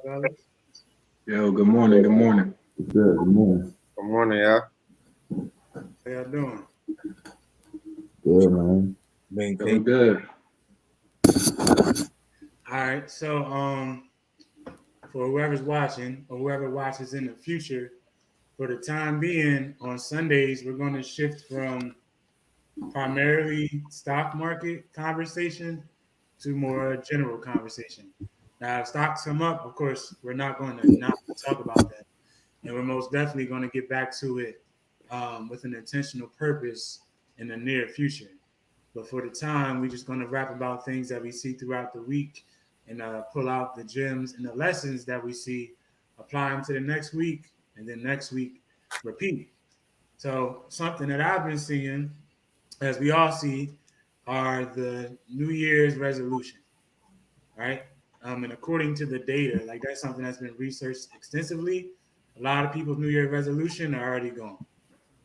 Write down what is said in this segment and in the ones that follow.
fellas? Yo, good morning. Good morning. Good morning. Good morning, y'all. How y'all doing? Good, man. Being Feeling king. good. All right, so for whoever's watching or whoever watches in the future, for the time being, on Sundays we're going to shift from primarily stock market conversation to more general conversation. Now, if stocks come up, of course, we're not going to not talk about that, and we're most definitely going to get back to it with an intentional purpose in the near future. But for the time, we're just going to rap about things that we see throughout the week and pull out the gems and the lessons that we see, apply them to the next week, and then next week, repeat. So, something that I've been seeing, as we all see, are the New Year's resolution, right? And according to the data, like that's something that's been researched extensively. A lot of people's New Year's resolution are already gone,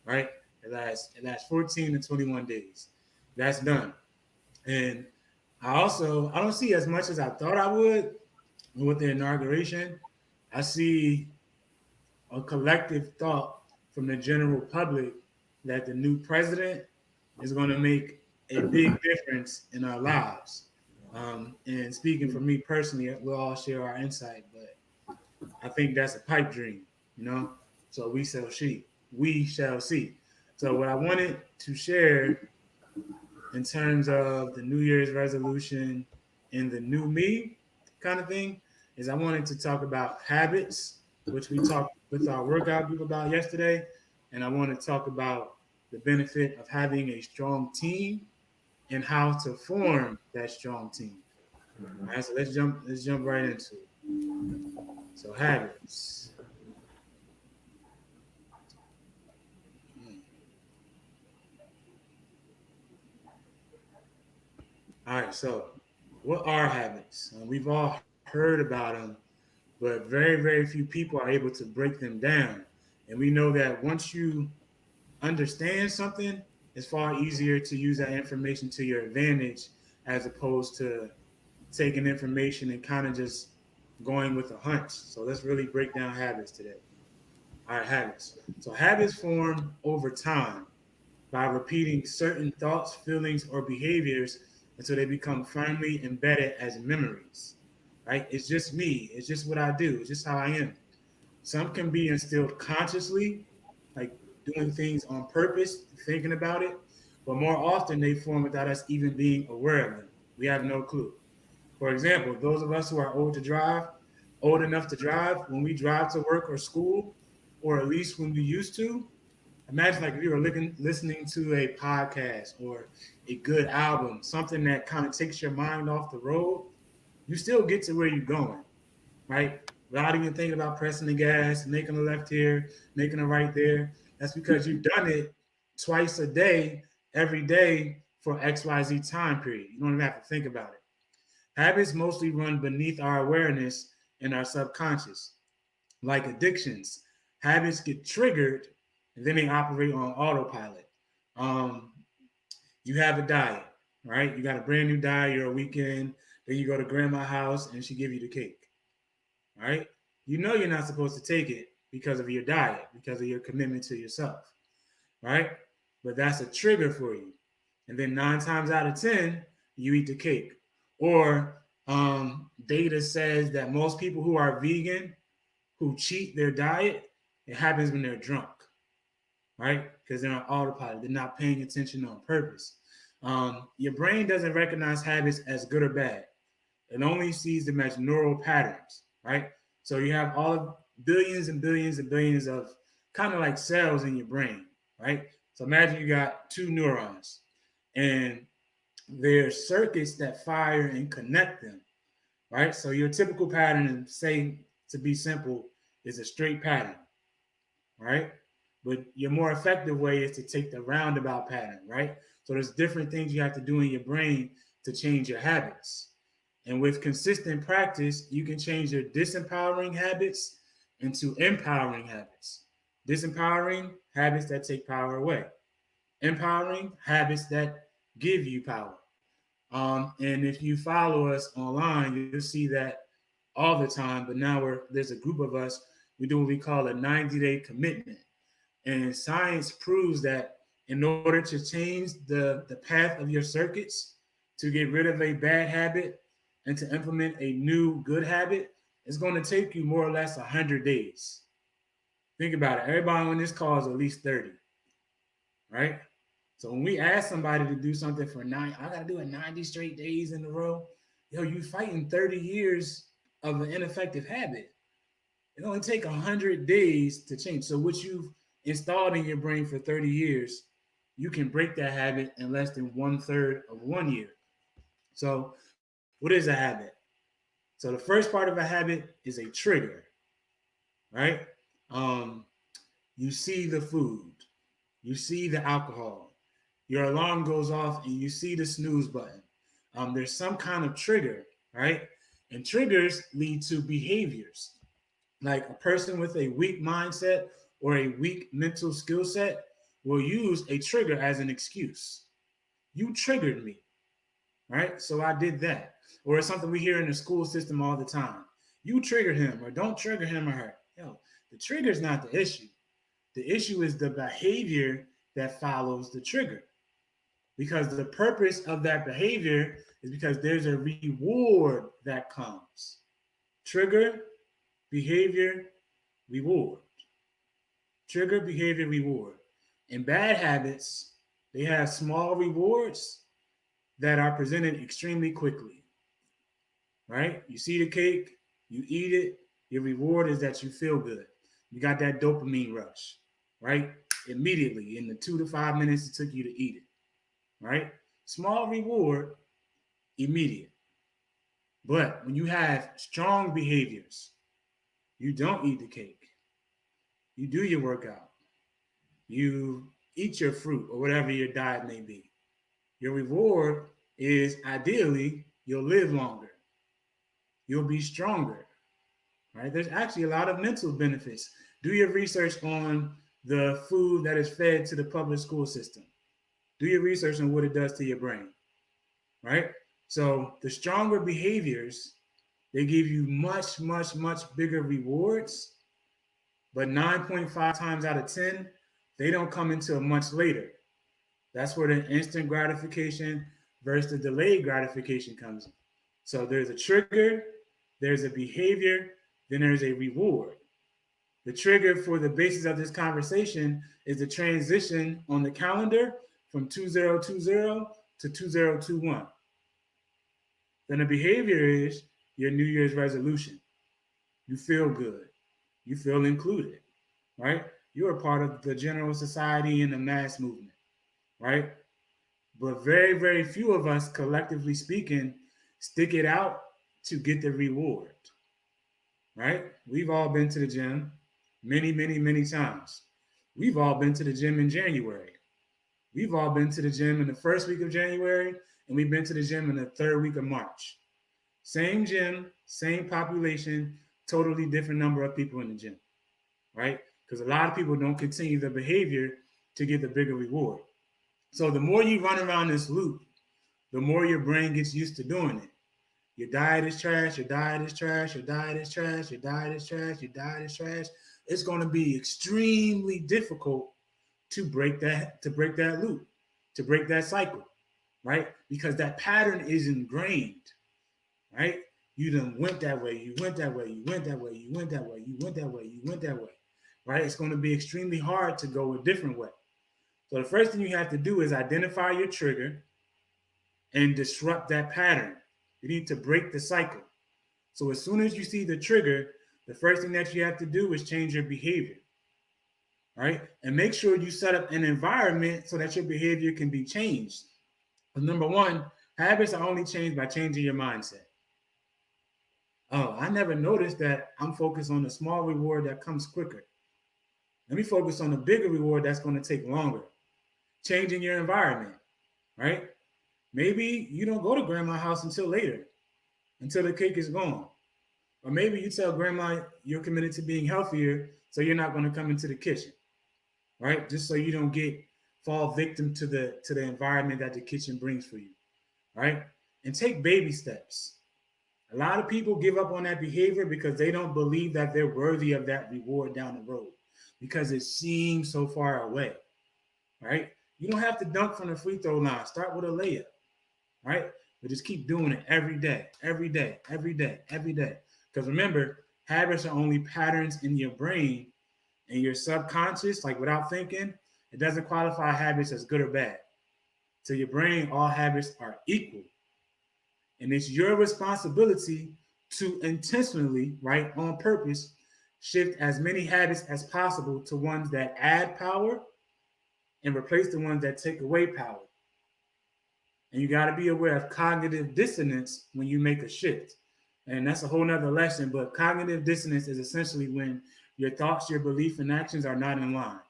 right? It lasts 14 to 21 days. That's done. And I don't see as much as I thought I would with the inauguration. I see a collective thought from the general public that the new president is going to make a big difference in our lives. And speaking for me personally, we'll all share our insight, but I think that's a pipe dream, you know. So we shall see. We shall see. So what I wanted to share in terms of the New Year's resolution and the new me kind of thing is I wanted to talk about habits, which we talked with our workout group about yesterday, and I want to talk about the benefit of having a strong team and how to form that strong team. All right, so let's jump right into it. So habits. All right, so what are habits? We've all heard about them, but very few people are able to break them down. And we know that once you understand something, it's far easier to use that information to your advantage as opposed to taking information and kind of just going with a hunch. So let's really break down habits today. All right, habits. So habits form over time by repeating certain thoughts, feelings, or behaviors until they become firmly embedded as memories. Right? It's just me. It's just what I do. It's just how I am. Some can be instilled consciously, like doing things on purpose, thinking about it, but more often they form without us even being aware of them. We have no clue. For example, those of us who are old enough to drive, when we drive to work or school, or at least when we used to, imagine like if you were listening to a podcast or a good album, something that kind of takes your mind off the road, you still get to where you're going, right? Without even thinking about pressing the gas, making a left here, making a right there. That's because you've done it twice a day, every day for XYZ time period. You don't even have to think about it. Habits mostly run beneath our awareness and our subconscious. Like addictions, habits get triggered and then they operate on autopilot. Um, you have a diet, right? You got a brand new diet, you're a weekend, then you go to grandma's house and she give you the cake, right? You know you're not supposed to take it because of your diet, because of your commitment to yourself, right? But that's a trigger for you. And then 9 times out of 10, you eat the cake. Or data says that most people who are vegan, who cheat their diet, it happens when they're drunk, right? Because they're on autopilot. They're not paying attention on purpose. Your brain doesn't recognize habits as good or bad. It only sees them as neural patterns, right? So you have all of billions and billions and billions of kind of like cells in your brain, right? So imagine you got two neurons and there's circuits that fire and connect them, right? So your typical pattern, say to be simple, is a straight pattern, right? But your more effective way is to take the roundabout pattern, right? So there's different things you have to do in your brain to change your habits. And with consistent practice, you can change your disempowering habits into empowering habits. Disempowering habits that take power away. Empowering habits that give you power. And if you follow us online, you'll see that all the time, but now there's a group of us. We do what we call a 90-day commitment. And science proves that in order to change the path of your circuits, to get rid of a bad habit and to implement a new good habit, it's going to take you more or less 100 days. Think about it. Everybody on this call is at least 30, right? So when we ask somebody to do something for I got to do it 90 straight days in a row. You fighting 30 years of an ineffective habit. It only take 100 days to change. So what you've installed in your brain for 30 years, you can break that habit in less than 1/3 of 1 year. So what is a habit? So the first part of a habit is a trigger, right? You see the food, you see the alcohol, your alarm goes off and you see the snooze button. There's some kind of trigger, right? And triggers lead to behaviors. Like a person with a weak mindset or a weak mental skill set will use a trigger as an excuse. You triggered me, right? So I did that. Or it's something we hear in the school system all the time. You triggered him, or don't trigger him or her. The trigger is not the issue. The issue is the behavior that follows the trigger. Because the purpose of that behavior is because there's a reward that comes. Trigger, behavior, reward. Trigger, behavior, reward. In bad habits, they have small rewards that are presented extremely quickly, right? You see the cake, you eat it, your reward is that you feel good. You got that dopamine rush, right? Immediately in the 2 to 5 minutes it took you to eat it, right? Small reward, immediate. But when you have strong behaviors, you don't eat the cake. You do your workout. You eat your fruit or whatever your diet may be. Your reward is ideally you'll live longer. You'll be stronger, right? There's actually a lot of mental benefits. Do your research on the food that is fed to the public school system. Do your research on what it does to your brain, right? So the stronger behaviors, they give you much, much, much bigger rewards, but 9.5 times out of 10, they don't come until much later. That's where the instant gratification versus the delayed gratification comes in. So there's a trigger, there's a behavior, then there's a reward. The trigger for the basis of this conversation is the transition on the calendar from 2020 to 2021. Then the behavior is your New Year's resolution. You feel good. You feel included, right? You're a part of the general society and the mass movement, right? But very, very few of us, collectively speaking, stick it out to get the reward, right? We've all been to the gym many, many, many times. We've all been to the gym in January. We've all been to the gym in the first week of January, and we've been to the gym in the third week of March. Same gym, same population, totally different number of people in the gym, right? Because a lot of people don't continue the behavior to get the bigger reward. So the more you run around this loop, the more your brain gets used to doing it. Your diet is trash, your diet is trash, your diet is trash, your diet is trash, your diet is trash. It's going to be extremely difficult to break that loop, to break that cycle, right? Because that pattern is ingrained, right? You done went that way, you went that way, you went that way, you went that way, you went that way, you went that way, right? It's going to be extremely hard to go a different way. So the first thing you have to do is identify your trigger and disrupt that pattern. You need to break the cycle. So as soon as you see the trigger, the first thing that you have to do is change your behavior, right? And make sure you set up an environment so that your behavior can be changed. But number one, habits are only changed by changing your mindset. Oh, I never noticed that I'm focused on the small reward that comes quicker. Let me focus on the bigger reward that's going to take longer. Changing your environment, right? Maybe you don't go to grandma's house until later, until the cake is gone. Or maybe you tell grandma you're committed to being healthier, so you're not going to come into the kitchen, right? Just so you don't fall victim to the environment that the kitchen brings for you, right? And take baby steps. A lot of people give up on that behavior because they don't believe that they're worthy of that reward down the road because it seems so far away, right? You don't have to dunk from the free throw line. Start with a layup, right? But just keep doing it every day, every day, every day, every day. Because remember, habits are only patterns in your brain and your subconscious, like without thinking, it doesn't qualify habits as good or bad. To your brain, all habits are equal. And it's your responsibility to intentionally, right, on purpose, shift as many habits as possible to ones that add power and replace the ones that take away power. And you got to be aware of cognitive dissonance when you make a shift. And that's a whole nother lesson. But cognitive dissonance is essentially when your thoughts, your belief, and actions are not in line.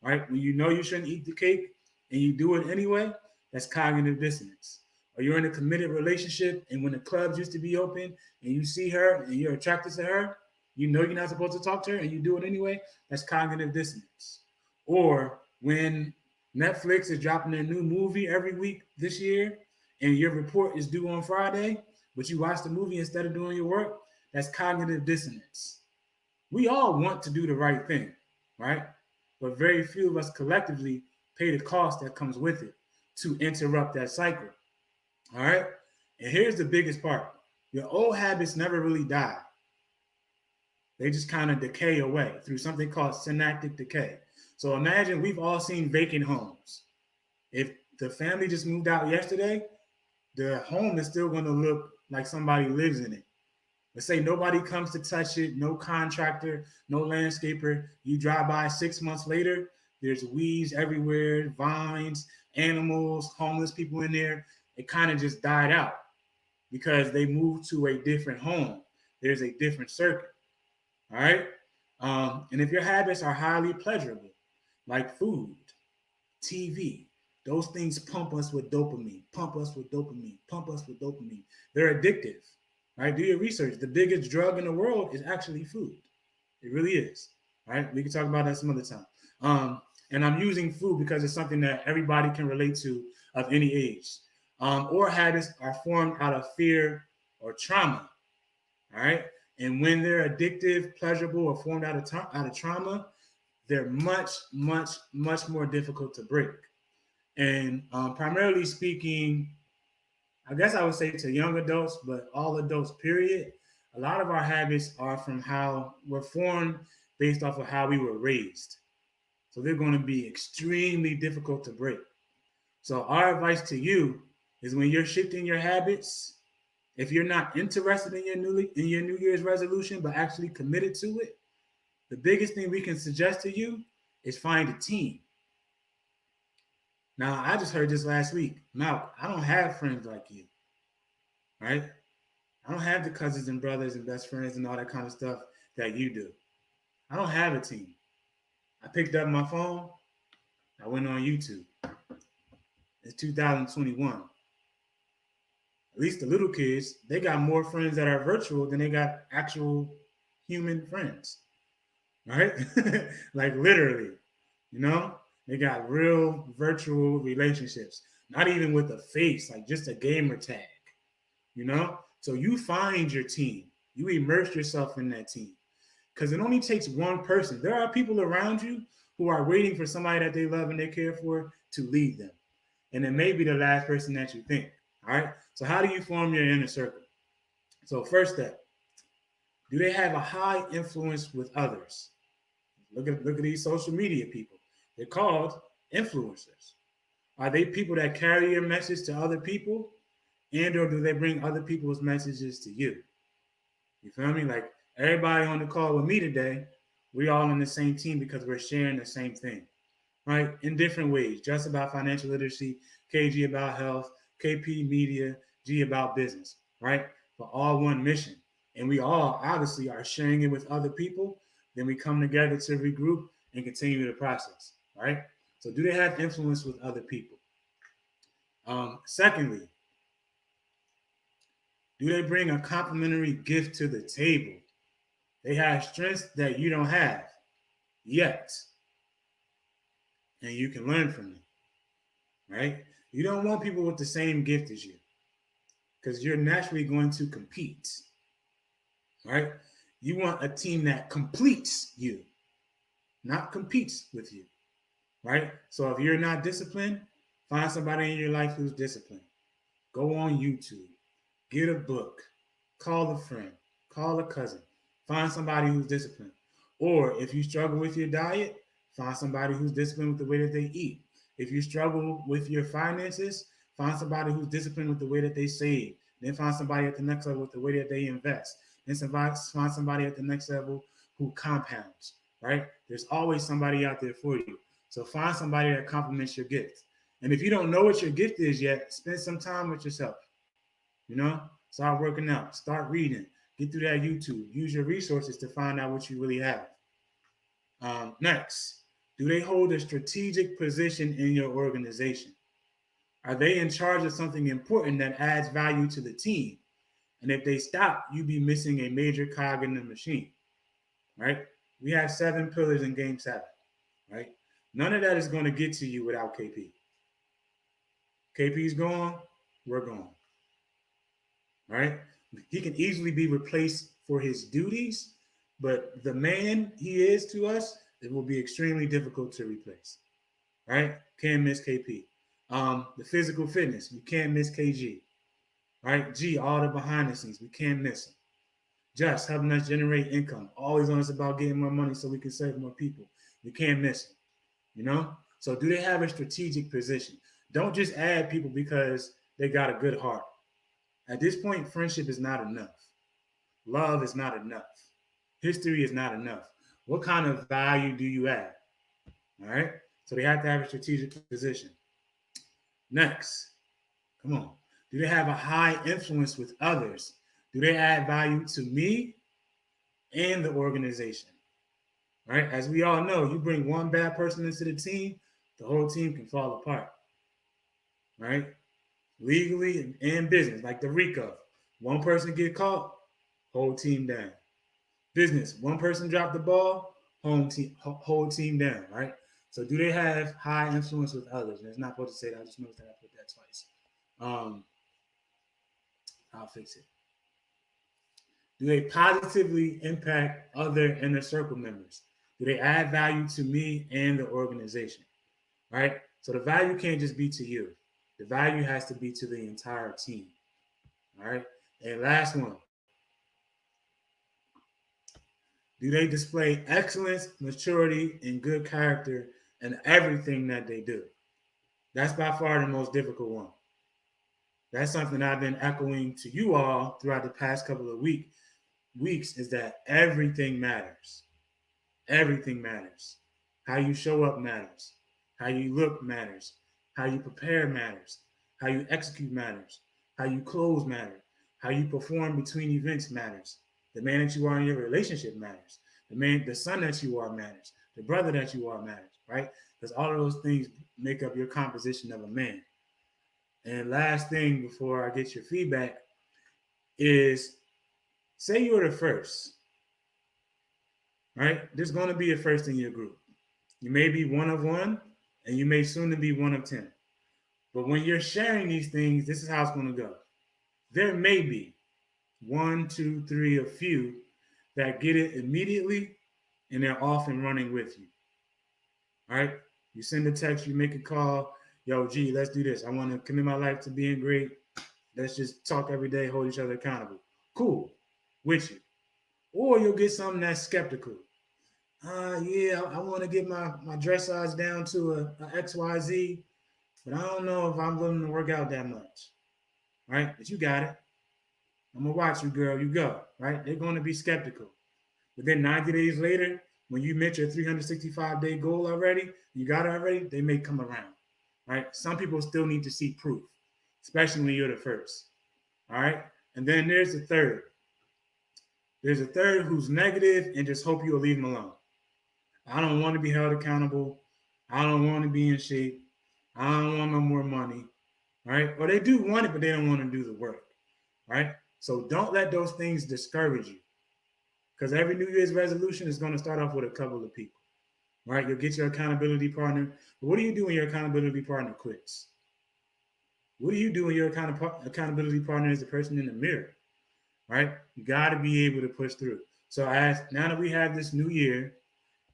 Right? When you know you shouldn't eat the cake and you do it anyway, that's cognitive dissonance. Or you're in a committed relationship and when the clubs used to be open and you see her and you're attracted to her, you know you're not supposed to talk to her and you do it anyway, that's cognitive dissonance. Or when Netflix is dropping a new movie every week this year and your report is due on Friday, but you watch the movie instead of doing your work, that's cognitive dissonance. We all want to do the right thing, right? But very few of us collectively pay the cost that comes with it to interrupt that cycle. All right. And here's the biggest part: your old habits never really die, they just kind of decay away through something called synaptic decay. So imagine we've all seen vacant homes. If the family just moved out yesterday, the home is still going to look like somebody lives in it. Let's say nobody comes to touch it, no contractor, no landscaper. You drive by 6 months later, there's weeds everywhere, vines, animals, homeless people in there. It kind of just died out because they moved to a different home. There's a different circuit. All right. And if your habits are highly pleasurable, like food, TV, those things pump us with dopamine, pump us with dopamine, pump us with dopamine. They're addictive. Right? Do your research. The biggest drug in the world is actually food. It really is. All right. We can talk about that some other time. And I'm using food because it's something that everybody can relate to of any age. Or habits are formed out of fear or trauma. All right. And when they're addictive, pleasurable, or formed out of trauma, they're much, much, much more difficult to break. And primarily speaking, I guess I would say to young adults, but all adults, period, a lot of our habits are from how we're formed based off of how we were raised. So they're going to be extremely difficult to break. So our advice to you is when you're shifting your habits, if you're not interested in your New Year's resolution, but actually committed to it, the biggest thing we can suggest to you is find a team. Now, I just heard this last week. Now, I don't have friends like you, right? I don't have the cousins and brothers and best friends and all that kind of stuff that you do. I don't have a team. I picked up my phone. I went on YouTube. It's 2021. At least the little kids, they got more friends that are virtual than they got actual human friends, right? Like literally, you know, they got real virtual relationships, not even with a face, like just a gamer tag, you know? So you find your team, you immerse yourself in that team because it only takes one person. There are people around you who are waiting for somebody that they love and they care for to lead them. And it may be the last person that you think. All right. So how do you form your inner circle? So first step, do they have a high influence with others? Look at these social media people. They're called influencers. Are they people that carry your message to other people? And or do they bring other people's messages to you? You feel me? Like everybody on the call with me today, we all on the same team because we're sharing the same thing, right? In different ways. Just about financial literacy, KG about health, KP media, G about business, right? For all one mission. And we all obviously are sharing it with other people. Then we come together to regroup and continue the process, right? So do they have influence with other people? Secondly, do they bring a complementary gift to the table? They have strengths that you don't have yet, and you can learn from them, right? You don't want people with the same gift as you. because you're naturally going to compete, right? You want a team that completes you, not competes with you, right? So if you're not disciplined, find somebody in your life who's disciplined. Go on YouTube, get a book, call a friend, call a cousin, find somebody who's disciplined. Or if you struggle with your diet, find somebody who's disciplined with the way that they eat. If you struggle with your finances, find somebody who's disciplined with the way that they save. Then find somebody at the next level with the way that they invest. Then find somebody at the next level who compounds, right? There's always somebody out there for you. So find somebody that complements your gift. And if you don't know what your gift is yet, spend some time with yourself. You know, start working out, start reading, get through that YouTube, use your resources to find out what you really have. Next, do they hold a strategic position in your organization? Are they in charge of something important that adds value to the team? And if they stop, you be missing a major cog in the machine, right? We have 7 pillars in game 7, right? None of that is going to get to you without KP. KP's gone, we're gone, right? He can easily be replaced for his duties, but the man he is to us, it will be extremely difficult to replace, right? Can't miss KP. The physical fitness, we can't miss KG, right? G, all the behind the scenes, we can't miss him. Just helping us generate income, always on us about getting more money so we can serve more people. We can't miss him, you know? So do they have a strategic position? Don't just add people because they got a good heart. At this point, friendship is not enough. Love is not enough. History is not enough. What kind of value do you add? All right? So they have to have a strategic position. Next, come on. Do they have a high influence with others? Do they add value to me and the organization? All right? As we all know, you bring one bad person into the team, the whole team can fall apart. Right? Legally and business, like the RICO. One person get caught, whole team down. Business, one person drop the ball, whole team down, right? So do they have high influence with others? And it's not supposed to say that. I just noticed that I put that twice. I'll fix it. Do they positively impact other inner circle members? Do they add value to me and the organization? Right? So the value can't just be to you. The value has to be to the entire team. All right. And last one. Do they display excellence, maturity, and good character in everything that they do? That's by far the most difficult one. That's something I've been echoing to you all throughout the past couple of weeks is that everything matters. Everything matters. How you show up matters. How you look matters. How you prepare matters. How you execute matters. How you close matters. How you perform between events matters. The man that you are in your relationship matters. The son that you are matters. The brother that you are matters, right? Because all of those things make up your composition of a man. And last thing before I get your feedback is say you're the first, right? There's going to be a first in your group. You may be one of one, and you may soon be one of 10. But when you're sharing these things, this is how it's going to go. There may be 1, 2, 3, a few that get it immediately, and they're off and running with you. All right? You send a text, you make a call. Yo, G, let's do this. I want to commit my life to being great. Let's just talk every day, hold each other accountable. Cool. With you. Or you'll get something that's skeptical. Yeah, I want to get my dress size down to a XYZ, but I don't know if I'm willing to work out that much. Right? But you got it. I'm going to watch you, girl. You go. Right? They're going to be skeptical. But then 90 days later, when you met your 365-day goal already, you got it already, they may come around. Right? Some people still need to see proof, especially when you're the first. All right? And then there's the third. There's a third who's negative and just hope you'll leave them alone. I don't want to be held accountable. I don't want to be in shape. I don't want no more money. Right? Or they do want it, but they don't want to do the work. Right? So don't let those things discourage you. Because every New Year's resolution is going to start off with a couple of people. Right? You'll get your accountability partner. But what do you do when your accountability partner quits? What do you do when your accountability partner is the person in the mirror, right? You got to be able to push through. So now that we have this new year,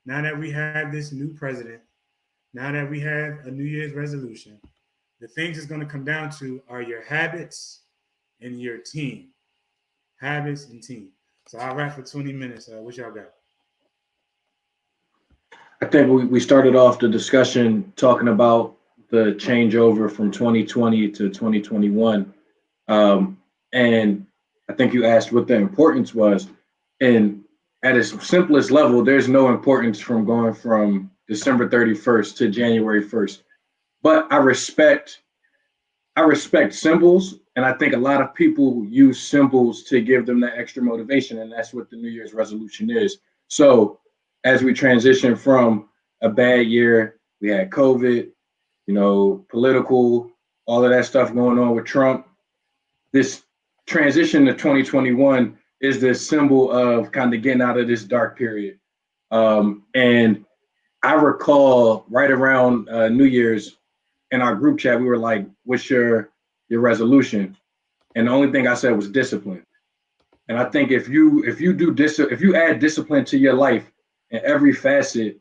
now that we have this new president, now that we have a New Year's resolution, the things it's going to come down to are your habits and your team. Habits and team. So I'll wrap for 20 minutes. What y'all got? I think we started off the discussion talking about the changeover from 2020 to 2021. And I think you asked what the importance was. And at its simplest level, there's no importance from going from December 31st to January 1st. But I respect symbols, and I think a lot of people use symbols to give them that extra motivation, and that's what the New Year's resolution is. So as we transition from a bad year, we had COVID, political, all of that stuff going on with Trump. This transition to 2021 is the symbol of kind of getting out of this dark period. And I recall right around New Year's in our group chat, we were like, what's your resolution? And the only thing I said was discipline. And I think if you add discipline to your life in every facet,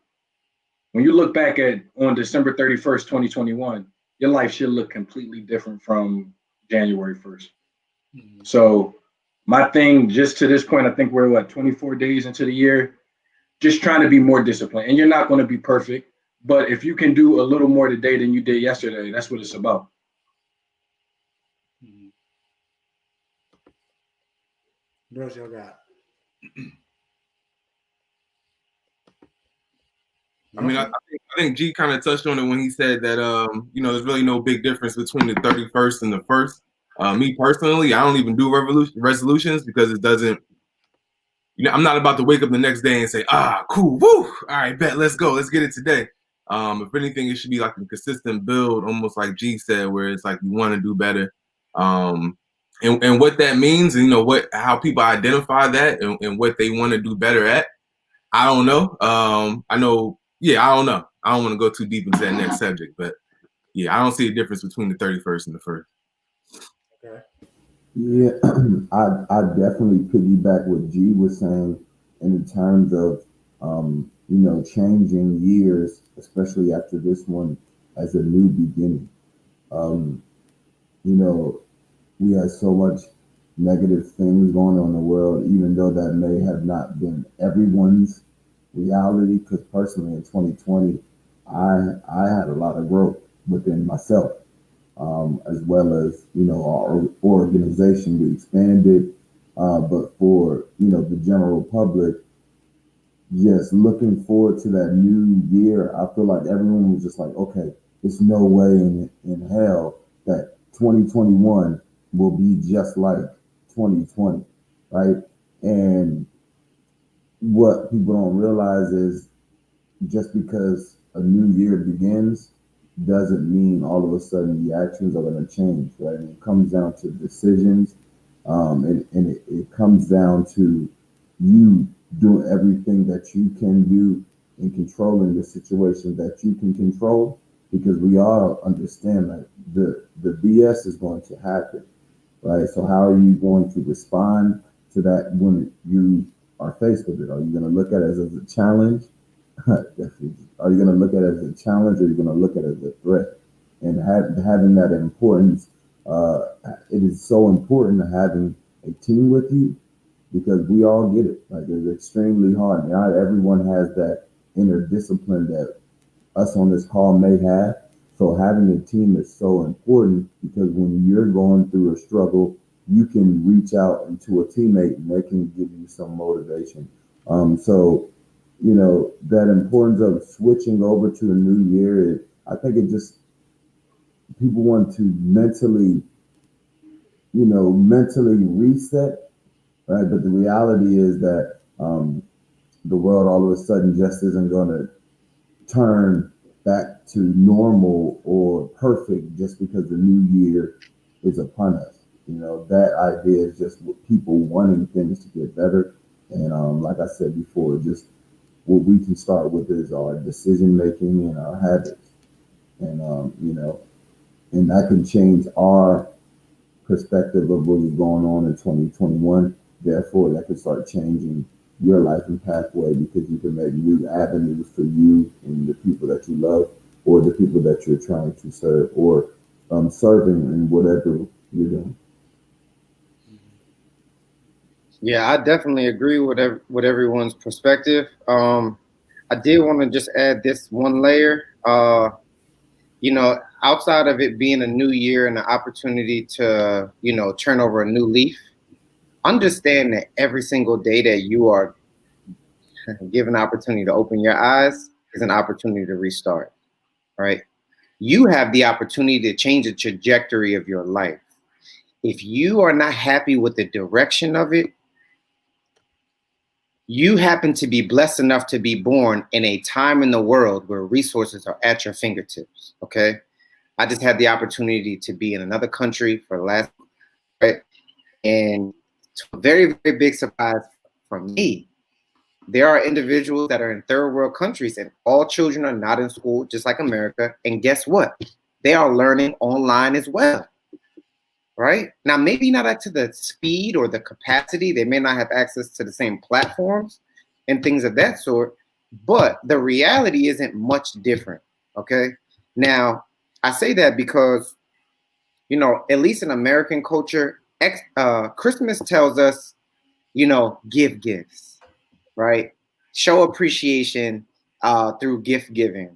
when you look back on December 31st, 2021, your life should look completely different from January 1st. Mm-hmm. So my thing, just to this point, I think we're 24 days into the year, just trying to be more disciplined. And you're not going to be perfect, but if you can do a little more today than you did yesterday, that's what it's about. Mm-hmm. What else y'all got? I mean, I think G kind of touched on it when he said that, there's really no big difference between the 31st and the 1st. Me personally, I don't even do resolutions because it doesn't, I'm not about to wake up the next day and say, cool, woo, all right, bet, let's go, let's get it today. If anything, it should be like a consistent build, almost like G said, where it's like you want to do better. And what that means, and how people identify that and what they want to do better at, I don't know. I know. Yeah, I don't know. I don't want to go too deep into that next subject, but yeah, I don't see a difference between the 31st and the 1st. Okay. Yeah, I definitely piggyback what G was saying in terms of changing years, especially after this one as a new beginning. We had so much negative things going on in the world, even though that may have not been everyone's reality, because personally in 2020 I had a lot of growth within myself, as well as our organization. We expanded, but for the general public, just looking forward to that new year, I feel like everyone was just like, okay, there's no way in hell that 2021 will be just like 2020, right? And what people don't realize is just because a new year begins doesn't mean all of a sudden the actions are going to change, right? And it comes down to decisions, and it comes down to you doing everything that you can do in controlling the situation that you can control, because we all understand that the BS is going to happen, right? So how are you going to respond to that when you are faced with it? Are you going to look at it as a challenge? Are you going to look at it as a challenge, or are you going to look at it as a threat? And having that importance, it is so important to having a team with you, because we all get it. Like, it's extremely hard. Not everyone has that inner discipline that us on this call may have. So having a team is so important, because when you're going through a struggle, you can reach out into a teammate and they can give you some motivation. So that importance of switching over to a new year, I think it just, people want to mentally reset, right? But the reality is that the world all of a sudden just isn't going to turn back to normal or perfect just because the new year is upon us. That idea is just people wanting things to get better. And like I said before, just what we can start with is our decision making and our habits. And and that can change our perspective of what is going on in 2021. Therefore, that could start changing your life and pathway because you can make new avenues for you and the people that you love or the people that you're trying to serve or serving in whatever you're doing. Yeah, I definitely agree with everyone's perspective. I did want to just add this one layer. Outside of it being a new year and an opportunity to, turn over a new leaf, understand that every single day that you are given an opportunity to open your eyes is an opportunity to restart, right? You have the opportunity to change the trajectory of your life. If you are not happy with the direction of it, you happen to be blessed enough to be born in a time in the world where resources are at your fingertips, okay? I just had the opportunity to be in another country for the last, right? And to a very, very big surprise for me, there are individuals that are in third world countries and all children are not in school, just like America. And guess what? They are learning online as well, right? Now, maybe not up to the speed or the capacity. They may not have access to the same platforms and things of that sort, but the reality isn't much different, okay? Now, I say that because, at least in American culture, Christmas tells us, give gifts, right? Show appreciation through gift giving,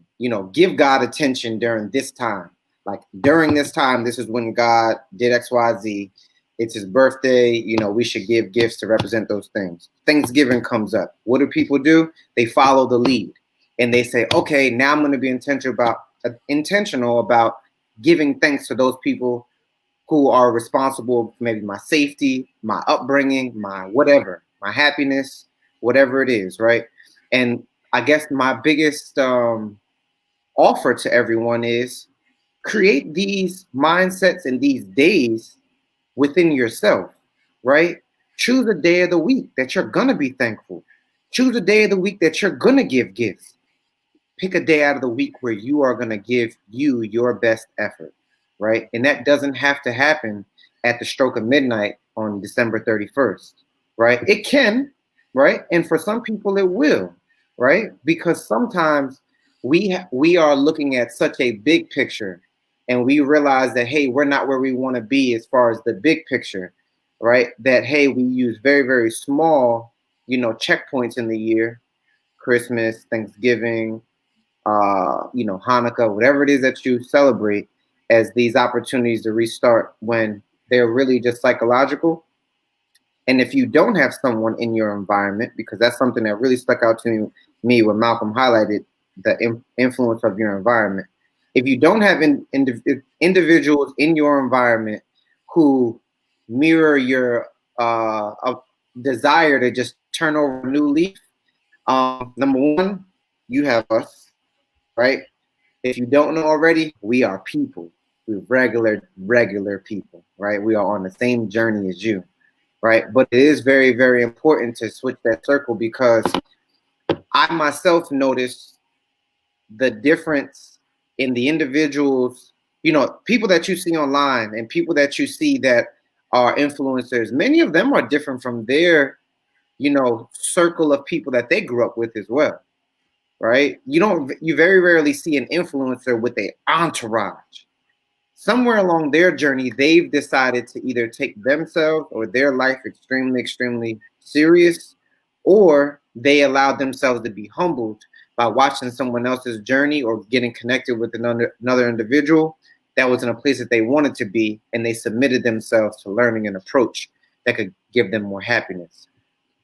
give God attention during this time. Like during this time, this is when God did X, Y, Z. It's his birthday. We should give gifts to represent those things. Thanksgiving comes up. What do people do? They follow the lead and they say, okay, now I'm going to be intentional about giving thanks to those people who are responsible for maybe my safety, my upbringing, my whatever, my happiness, whatever it is, right? And I guess my biggest offer to everyone is create these mindsets and these days within yourself, right? Choose a day of the week that you're gonna be thankful. Choose a day of the week that you're gonna give gifts. Pick a day out of the week where you are gonna give you your best effort, right? And that doesn't have to happen at the stroke of midnight on December 31st, right? It can, right? And for some people it will, right? Because sometimes we are looking at such a big picture and we realize that, hey, we're not where we want to be as far as the big picture, right? That, hey, we use very, very small, checkpoints in the year, Christmas, Thanksgiving, Hanukkah, whatever it is that you celebrate as these opportunities to restart when they're really just psychological. And if you don't have someone in your environment, because that's something that really stuck out to me when Malcolm highlighted the influence of your environment. If you don't have individuals in your environment who mirror your desire to just turn over a new leaf, number one, you have us, right? If you don't know already, we are people. We're regular people, right? We are on the same journey as you, right? But it is very, very important to switch that circle because I myself noticed the difference in the individuals, people that you see online and people that you see that are influencers. Many of them are different from their, circle of people that they grew up with as well, right? You very rarely see an influencer with an entourage. Somewhere along their journey, they've decided to either take themselves or their life extremely, extremely serious, or they allowed themselves to be humbled by watching someone else's journey or getting connected with another individual that was in a place that they wanted to be, and they submitted themselves to learning an approach that could give them more happiness.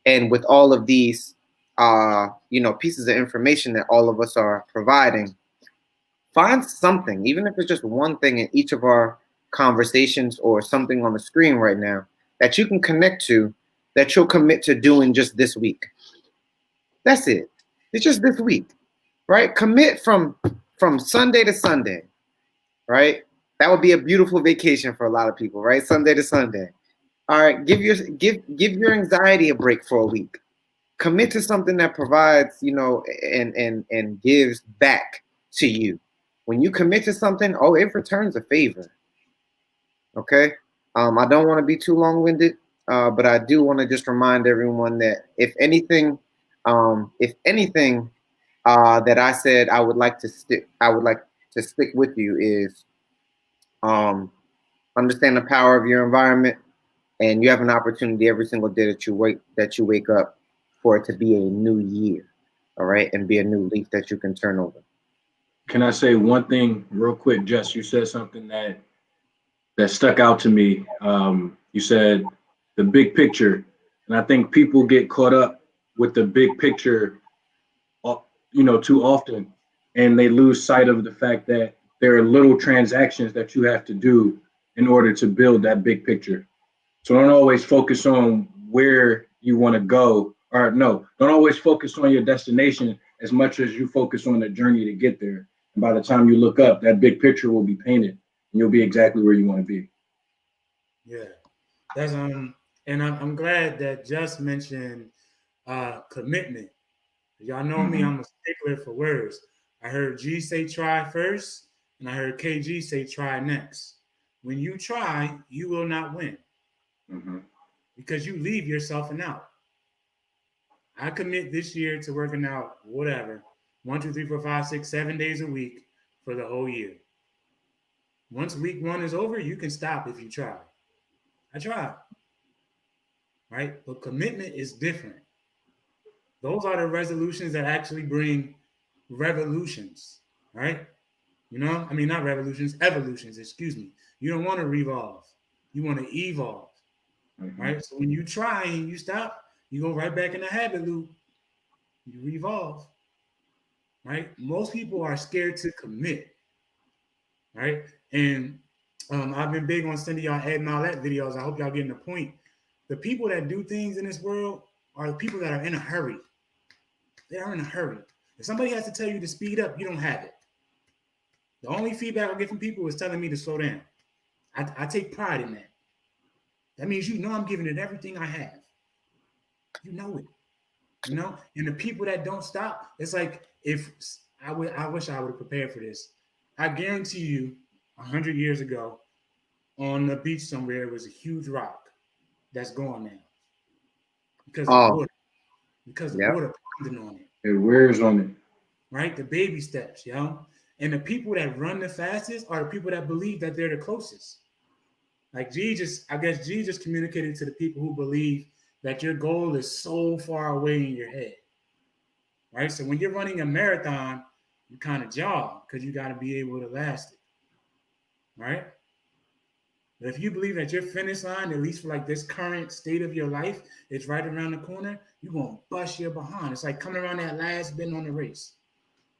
And with all of these, pieces of information that all of us are providing, find something, even if it's just one thing in each of our conversations or something on the screen right now that you can connect to, that you'll commit to doing just this week. That's it. It's just this week, right? Commit from Sunday to Sunday, right? That would be a beautiful vacation for a lot of people, right? Sunday to Sunday. All right, give your anxiety a break for a week. Commit to something that provides, and gives back to you, when you commit to something, oh, it returns a favor. Okay. I don't want to be too long-winded, but I do want to just remind everyone that if anything that I said I would like to stick with you is understand the power of your environment, and you have an opportunity every single day that you wake up for it to be a new year, all right, and be a new leaf that you can turn over. Can I say one thing real quick, Jess? You said something that stuck out to me. You said the big picture, and I think people get caught up with the big picture, too often, and they lose sight of the fact that there are little transactions that you have to do in order to build that big picture. So don't always focus on where you want to go, or no, don't always focus on your destination as much as you focus on the journey to get there. And by the time you look up, that big picture will be painted, and you'll be exactly where you want to be. Yeah, that's and I'm glad that Just mentioned commitment. Y'all know me, I'm a stickler for words. I heard G say try first, and I heard KG say try next. When you try, you will not win because you leave yourself an out. I commit this year to working out whatever 1, 2, 3, 4, 5, 6, 7 days a week for the whole year. Once week 1 is over, you can stop if you try. I tried, right? But commitment is different. Those are the resolutions that actually bring revolutions, right? I mean, not revolutions, evolutions, excuse me. You don't want to revolve. You want to evolve, right? So when you try and you stop, you go right back in the habit loop. You revolve, right? Most people are scared to commit, right? And I've been big on sending y'all Ed Mylett videos. I hope y'all getting the point. The people that do things in this world are the people that are in a hurry. They are in a hurry. If somebody has to tell you to speed up, you don't have it. The only feedback I get from people is telling me to slow down. I take pride in that. That means I'm giving it everything I have. You know it. And the people that don't stop, it's like if I wish I would have prepared for this. I guarantee you, 100 years ago, on the beach somewhere, it was a huge rock that's gone now because of water. Because of water pounding on it. It wears on it. Right? The baby steps, And the people that run the fastest are the people that believe that they're the closest. Like G just communicated to the people who believe that your goal is so far away in your head. Right? So when you're running a marathon, you kind of jog because you got to be able to last it. Right? But if you believe that your finish line, at least for like this current state of your life, is right around the corner, you're going to bust your behind. It's like coming around that last bend on the race.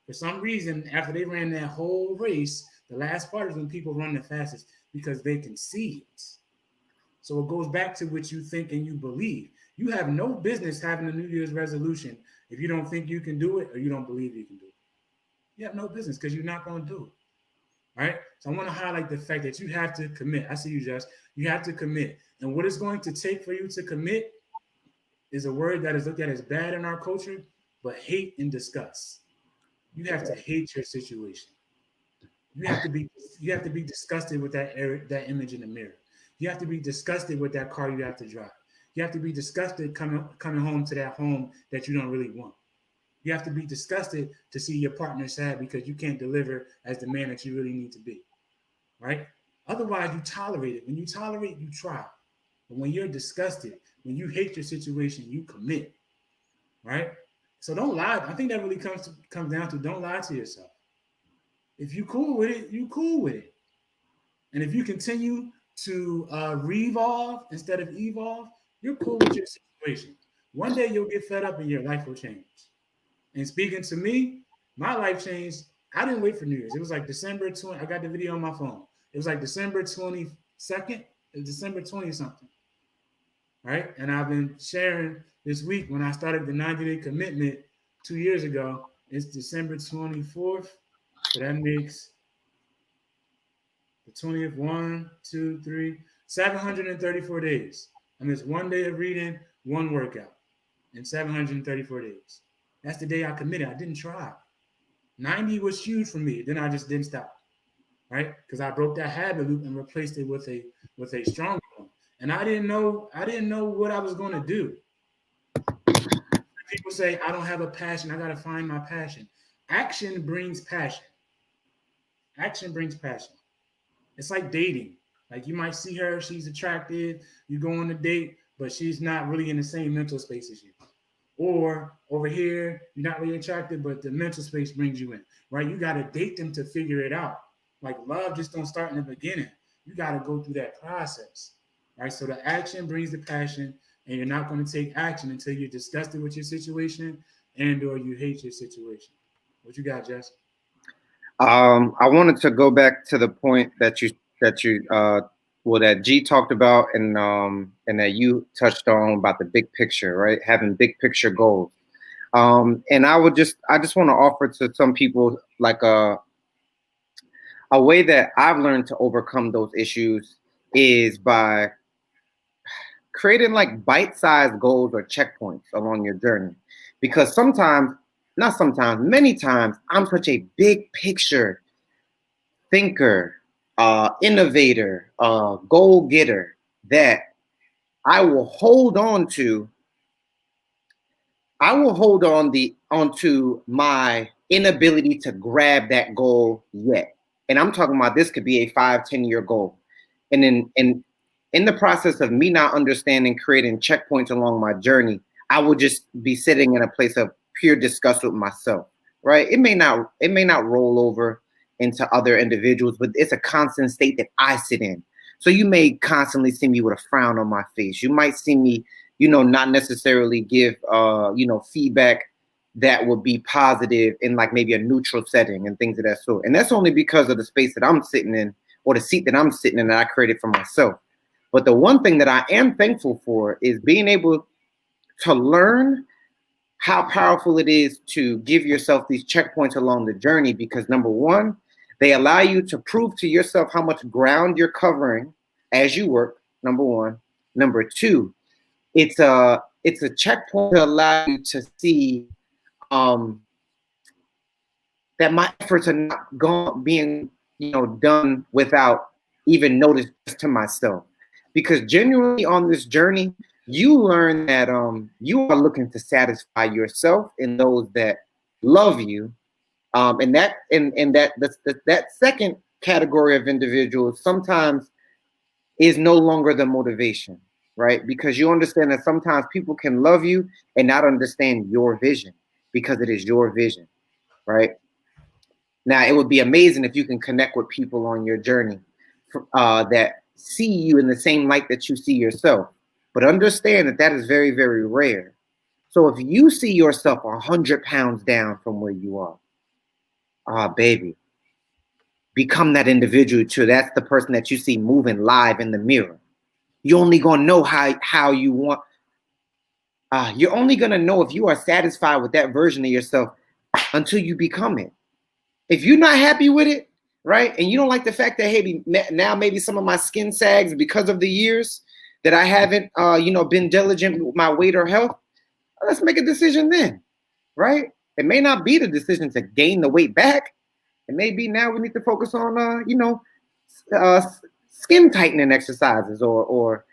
For some reason, after they ran that whole race, the last part is when people run the fastest because they can see it. So it goes back to what you think and you believe. You have no business having a New Year's resolution if you don't think you can do it or you don't believe you can do it. You have no business because you're not going to do it. Right? So I want to highlight the fact that you have to commit. I see you, Jess. You have to commit. And what it's going to take for you to commit is a word that is looked at as bad in our culture, but hate and disgust. You have to hate your situation. You have to be disgusted with that image in the mirror. You have to be disgusted with that car you have to drive. You have to be disgusted coming home to that home that you don't really want. You have to be disgusted to see your partner sad because you can't deliver as the man that you really need to be, right? Otherwise, you tolerate it. When you tolerate, you try. But when you're disgusted, when you hate your situation, you commit, right? So don't lie. I think that really comes down to don't lie to yourself. If you cool with it, you cool with it. And if you continue to revolve instead of evolve, you're cool with your situation. One day you'll get fed up and your life will change. And speaking to me, my life changed. I didn't wait for New Year's. It was like December 20. I got the video on my phone. It was like December 22nd, December 20 something. Right? And I've been sharing this week when I started the 90-day commitment 2 years ago. It's December 24th. So that makes the 20th, 1, 2, 3, 734 days. I mean, it's 1 day of reading, 1 workout in 734 days. That's the day I committed. I didn't try. 90 was huge for me. Then I just didn't stop, right? Because I broke that habit loop and replaced it with a stronger one. And I didn't know what I was going to do. People say I don't have a passion. I got to find my passion. Action brings passion. Action brings passion. It's like dating. Like, you might see her, she's attractive, you go on a date, but she's not really in the same mental space as you. Or over here, you're not really attractive, but the mental space brings you in, right? You got to date them to figure it out. Like, love just don't start in the beginning. You got to go through that process, right? So the action brings the passion, and you're not going to take action until you're disgusted with your situation and or you hate your situation. What you got, Jess? I wanted to go back to the point that G talked about, and that you touched on about the big picture, right? Having big picture goals. And I just want to offer to some people like a way that I've learned to overcome those issues is by creating like bite-sized goals or checkpoints along your journey. Because many times, I'm such a big picture thinker, innovator, goal getter that I will hold on to onto my inability to grab that goal yet. And I'm talking about this could be a 5-10-year goal. And in the process of me not understanding, creating checkpoints along my journey, I will just be sitting in a place of pure disgust with myself, right? It may not roll over into other individuals, but it's a constant state that I sit in. So you may constantly see me with a frown on my face. You might see me, not necessarily give, feedback that would be positive in like maybe a neutral setting and things of that sort. And that's only because of the space that I'm sitting in, or the seat that I'm sitting in that I created for myself. But the one thing that I am thankful for is being able to learn how powerful it is to give yourself these checkpoints along the journey, because number one, they allow you to prove to yourself how much ground you're covering as you work, number one. Number two, it's a checkpoint to allow you to see that my efforts are not being done without even notice to myself. Because genuinely on this journey, you learn that you are looking to satisfy yourself and those that love you, and that second category of individuals sometimes is no longer the motivation, right? Because you understand that sometimes people can love you and not understand your vision because it is your vision, right? Now, it would be amazing if you can connect with people on your journey that see you in the same light that you see yourself. But understand that is very, very rare. So if you see yourself 100 pounds down from where you are, baby, become that individual too. That's the person that you see moving live in the mirror. You're only going to know how you want. You're only going to know if you are satisfied with that version of yourself until you become it. If you're not happy with it, right, and you don't like the fact that, hey, now maybe some of my skin sags because of the years that I haven't, been diligent with my weight or health, let's make a decision then, right? It may not be the decision to gain the weight back. It may be now we need to focus on, skin tightening exercises or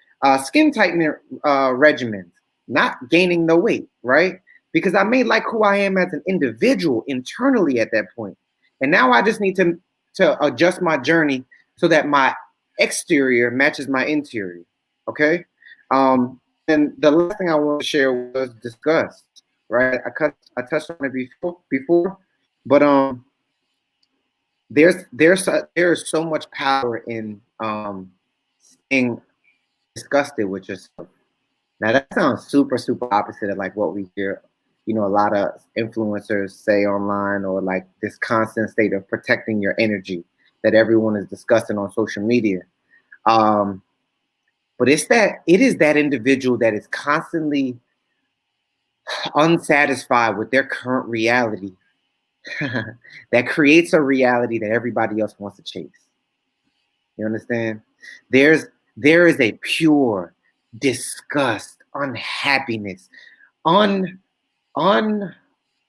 skin tightening regimens, not gaining the weight, right? Because I may like who I am as an individual internally at that point. And now I just need to adjust my journey so that my exterior matches my interior, okay? And the last thing I want to share was disgust, right? I touched on it before, but there's so much power in being disgusted with yourself. Now that sounds super, super opposite of like what we hear, a lot of influencers say online, or like this constant state of protecting your energy that everyone is discussing on social media. But it is that individual that is constantly unsatisfied with their current reality that creates a reality that everybody else wants to chase. You understand? There is a pure disgust, unhappiness,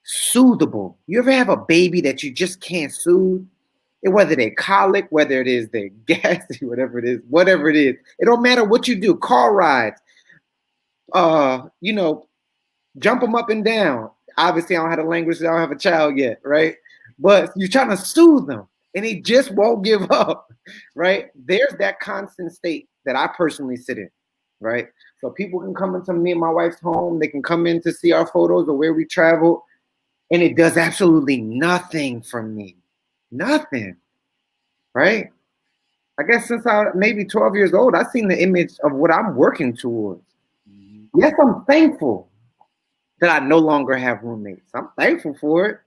soothable. You ever have a baby that you just can't soothe? Whether they're colic, whether it is they're gassy, whatever it is, it don't matter what you do. Car rides, jump them up and down. Obviously, I don't have the language, I don't have a child yet, right? But you're trying to soothe them, and they just won't give up, right? There's that constant state that I personally sit in, right? So people can come into me and my wife's home. They can come in to see our photos or where we travel, and it does absolutely nothing for me. Nothing, right? I guess since I maybe 12 years old, I've seen the image of what I'm working towards. Yes, I'm thankful that I no longer have roommates. I'm thankful for it,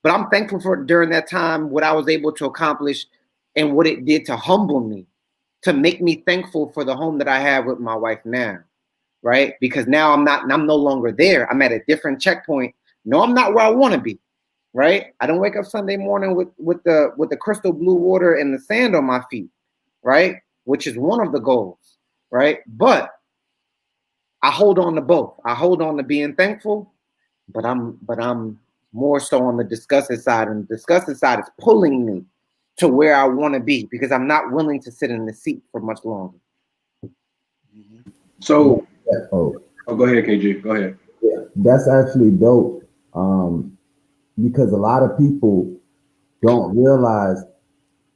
but I'm thankful for during that time what I was able to accomplish and what it did to humble me, to make me thankful for the home that I have with my wife now, right? Because now I'm no longer there. I'm at a different checkpoint. No, I'm not where I want to be, right? I don't wake up Sunday morning with the crystal blue water and the sand on my feet, right? Which is one of the goals, right? But I hold on to both. I hold on to being thankful, but I'm more so on the disgusted side, and the disgusted side is pulling me to where I want to be because I'm not willing to sit in the seat for much longer. So, Oh, go ahead, KG. Go ahead. yeah, that's actually dope. Because a lot of people don't realize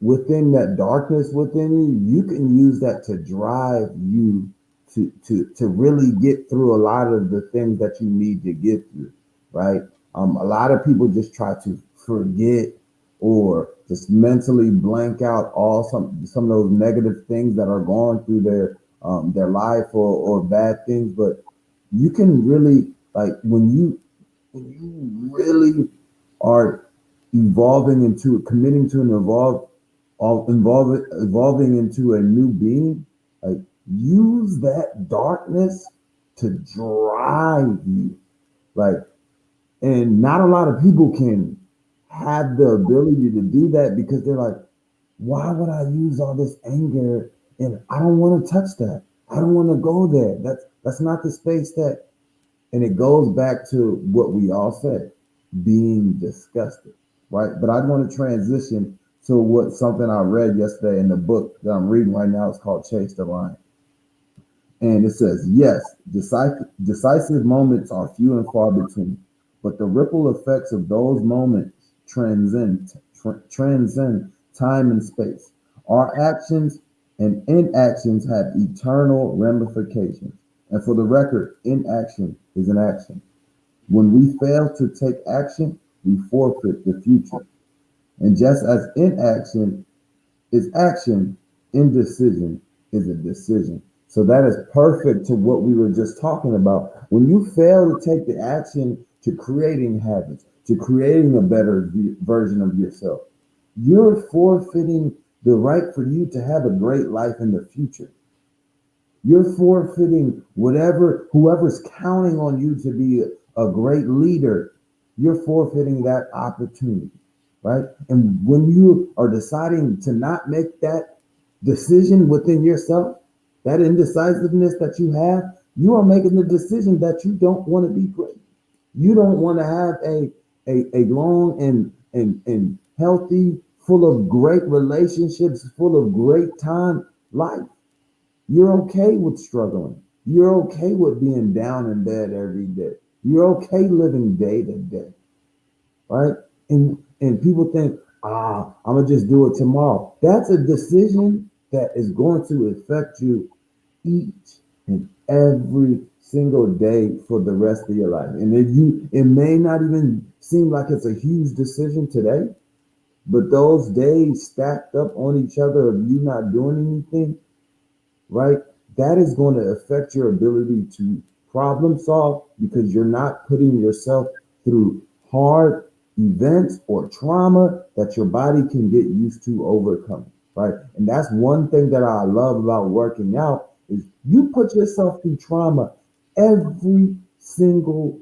within that darkness within you, you can use that to drive you to really get through a lot of the things that you need to get through, right? A lot of people just try to forget or just mentally blank out all some of those negative things that are going through their life or bad things. But you can really, like, when you really are evolving into committing to evolving into a new being, like, use that darkness to drive you, like, and not a lot of people can have the ability to do that because they're like, why would I use all this anger, and I don't want to touch that, I don't want to go there, that's not the space that. And it goes back to what we all said, being disgusted, right? But I want to transition to something I read yesterday in the book that I'm reading right now. It's called Chase the Lion. And it says, yes, decisive moments are few and far between, but the ripple effects of those moments transcend time and space. Our actions and inactions have eternal ramifications. And for the record, inaction is an action. When we fail to take action, we forfeit the future. And just as inaction is action, indecision is a decision. So that is perfect to what we were just talking about. When you fail to take the action to creating habits, to creating a better version of yourself, you're forfeiting the right for you to have a great life in the future. You're forfeiting whoever's counting on you to be a great leader, you're forfeiting that opportunity, right? And when you are deciding to not make that decision within yourself, that indecisiveness that you are making the decision that you don't want to be great. You don't want to have a long and healthy, full of great relationships, full of great time life. You're okay with struggling. You're okay with being down in bed every day. You're okay living day to day, right? And people think, I'm gonna just do it tomorrow. That's a decision that is going to affect you each and every single day for the rest of your life. And it may not even seem like it's a huge decision today, but those days stacked up on each other of you not doing anything, right? That is going to affect your ability to problem solve because you're not putting yourself through hard events or trauma that your body can get used to overcoming, right? And that's one thing that I love about working out is you put yourself through trauma every single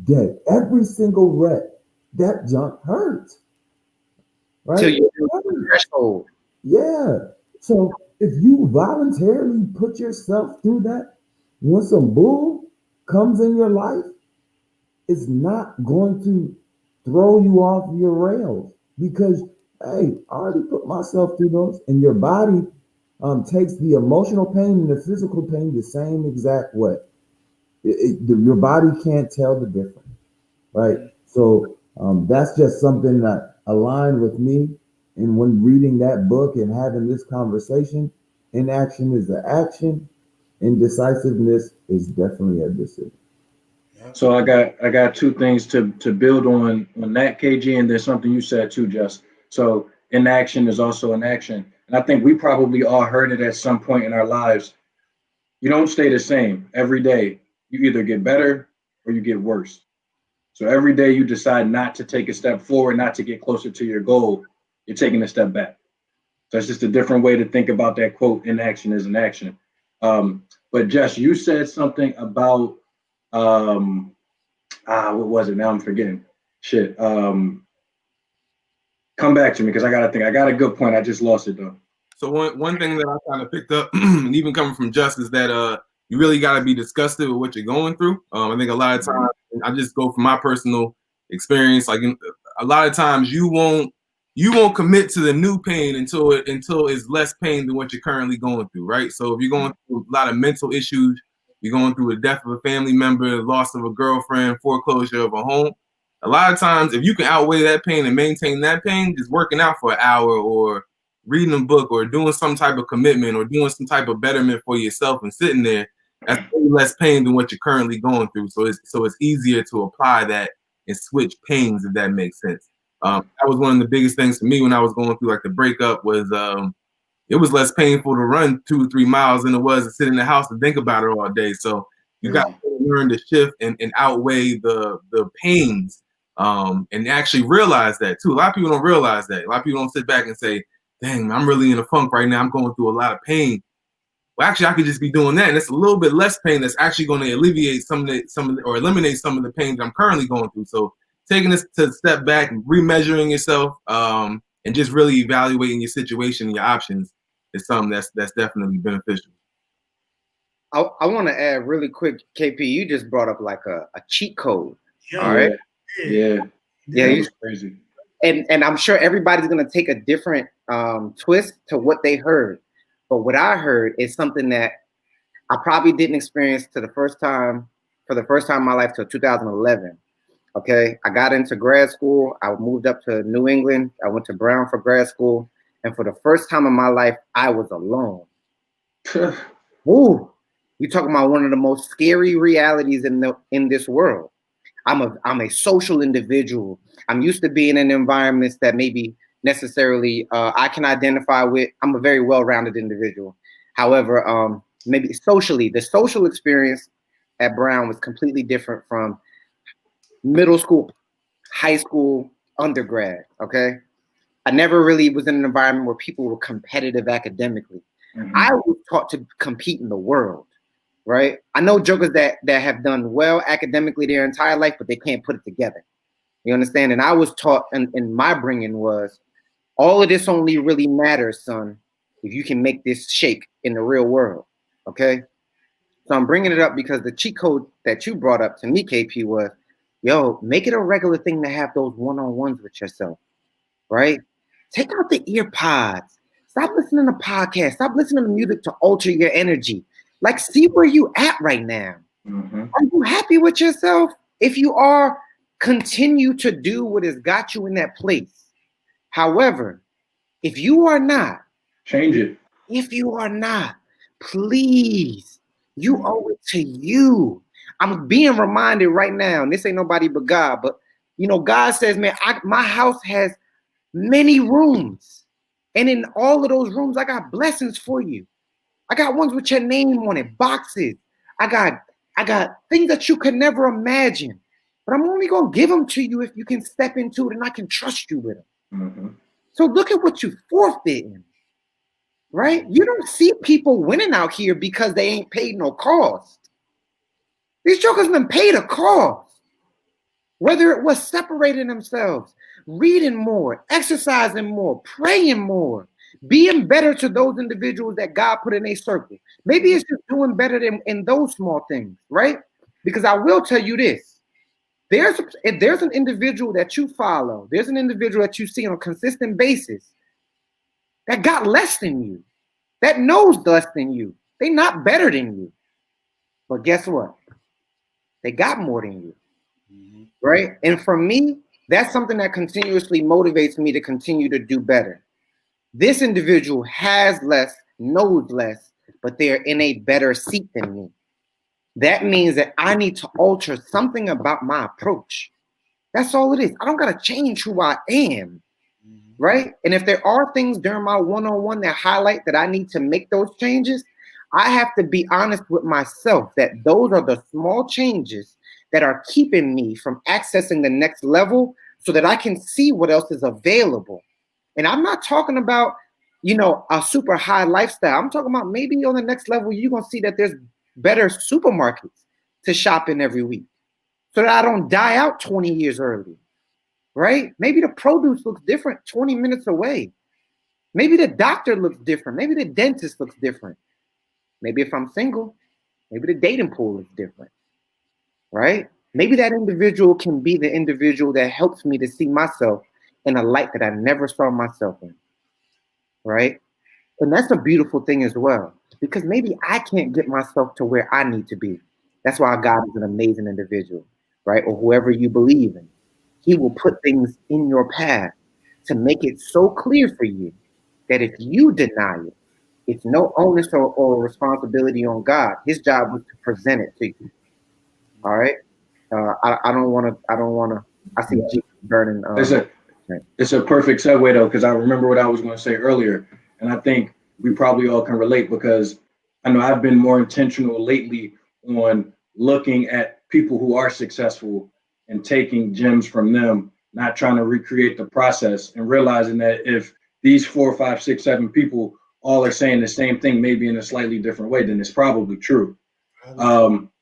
day, every single rep. That junk hurts, right? Till you do the threshold. Yeah. So if you voluntarily put yourself through that, when some bull comes in your life, is not going to throw you off your rails because, hey, I already put myself through those, and your body takes the emotional pain and the physical pain the same exact way. Your body can't tell the difference, right? So that's just something that aligned with me. And when reading that book and having this conversation, inaction is the action, indecisiveness is definitely a decision. So I got two things to build on that, KG, and there's something you said too, Just. So inaction is also an action. And I think we probably all heard it at some point in our lives. You don't stay the same every day. You either get better or you get worse. So every day you decide not to take a step forward, not to get closer to your goal, you're taking a step back. So it's just a different way to think about that quote, inaction is an action. But Jess, you said something about what was it? Now I'm forgetting. Shit. Come back to me because I gotta think. I got a good point. I just lost it though. So one thing that I kind of picked up, and even coming from Just, is that you really got to be disgusted with what you're going through. I think a lot of times, I just go from my personal experience, like a lot of times you won't commit to the new pain until it's less pain than what you're currently going through, right? So if you're going through a lot of mental issues, you're going through a death of a family member, loss of a girlfriend, foreclosure of a home. A lot of times, if you can outweigh that pain and maintain that pain, just working out for an hour or reading a book or doing some type of commitment or doing some type of betterment for yourself and sitting there, that's way less pain than what you're currently going through. So it's easier to apply that and switch pains, if that makes sense. That was one of the biggest things for me when I was going through like the breakup was it was less painful to run 2 or 3 miles than it was to sit in the house and think about it all day. So you got to learn to shift and outweigh the pains and actually realize that too. A lot of people don't realize that. A lot of people don't sit back and say, dang, I'm really in a funk right now. I'm going through a lot of pain. Well, actually, I could just be doing that, and it's a little bit less pain that's actually going to alleviate or eliminate some of the pain that I'm currently going through. So taking this to step back, remeasuring yourself, and just really evaluating your situation and your options is something that's definitely beneficial. I want to add really quick, KP. You just brought up like a cheat code. Yeah. All right. Yeah. It's crazy. And I'm sure everybody's gonna take a different twist to what they heard. But what I heard is something that I probably didn't experience for the first time in my life till 2011. Okay, I got into grad school. I moved up to New England. I went to Brown for grad school, and for the first time in my life, I was alone. Woo! You talking about one of the most scary realities in this world. I'm a social individual. I'm used to being in environments that maybe necessarily I can identify with. I'm a very well-rounded individual. However, maybe socially, the social experience at Brown was completely different from middle school, high school, undergrad, okay? I never really was in an environment where people were competitive academically. I was taught to compete in the world, right? I know jokers that have done well academically their entire life, but they can't put it together. You understand? And I was taught, and my bringing was, all of this only really matters, son, if you can make this shake in the real world, okay? So I'm bringing it up because the cheat code that you brought up to me, KP, was, yo, make it a regular thing to have those one-on-ones with yourself, right? Take out the ear pods. Stop listening to podcasts. Stop listening to music to alter your energy. Like, see where you at right now. Are you happy with yourself? If you are, continue to do what has got you in that place. However, if you are not, change it. If you are not, please, you owe it to you. I'm being reminded right now, and this ain't nobody but God, but you know, God says, man, my house has many rooms. And in all of those rooms, I got blessings for you. I got ones with your name on it, boxes. I got things that you could never imagine. But I'm only gonna give them to you if you can step into it and I can trust you with them. So look at what you forfeiting, right? You don't see people winning out here because they ain't paid no cost. These jokers been paid a cost. Whether it was separating themselves, reading more, exercising more, praying more, being better to those individuals that God put in a circle. Maybe it's just doing better in those small things, right? Because I will tell you this. If there's an individual that you follow, there's an individual that you see on a consistent basis that got less than you, that knows less than you. They're not better than you. But guess what? They got more than you. Right? And for me, that's something that continuously motivates me to continue to do better. This individual has less, knows less, but they're in a better seat than me. That means that I need to alter something about my approach. That's all it is. I don't got to change who I am, right? And if there are things during my one-on-one that highlight that I need to make those changes, I have to be honest with myself that those are the small changes that are keeping me from accessing the next level so that I can see what else is available. And I'm not talking about, a super high lifestyle. I'm talking about maybe on the next level, you're going to see that there's better supermarkets to shop in every week so that I don't die out 20 years early, right? Maybe the produce looks different 20 minutes away. Maybe the doctor looks different. Maybe the dentist looks different. Maybe if I'm single, maybe the dating pool is different, right? Maybe that individual can be the individual that helps me to see myself in a light that I never saw myself in, right? And that's a beautiful thing as well, because maybe I can't get myself to where I need to be. That's why God is an amazing individual, right? Or whoever you believe in. He will put things in your path to make it so clear for you that if you deny it, it's no onus or responsibility on God. His job was to present it to you. All right. I don't want to. I see Jesus burning. It's a perfect segue though, because I remember what I was going to say earlier, and I think we probably all can relate because I know I've been more intentional lately on looking at people who are successful and taking gems from them, not trying to recreate the process, and realizing that if these 4, 5, 6, 7 people all are saying the same thing, maybe in a slightly different way, then it's probably true.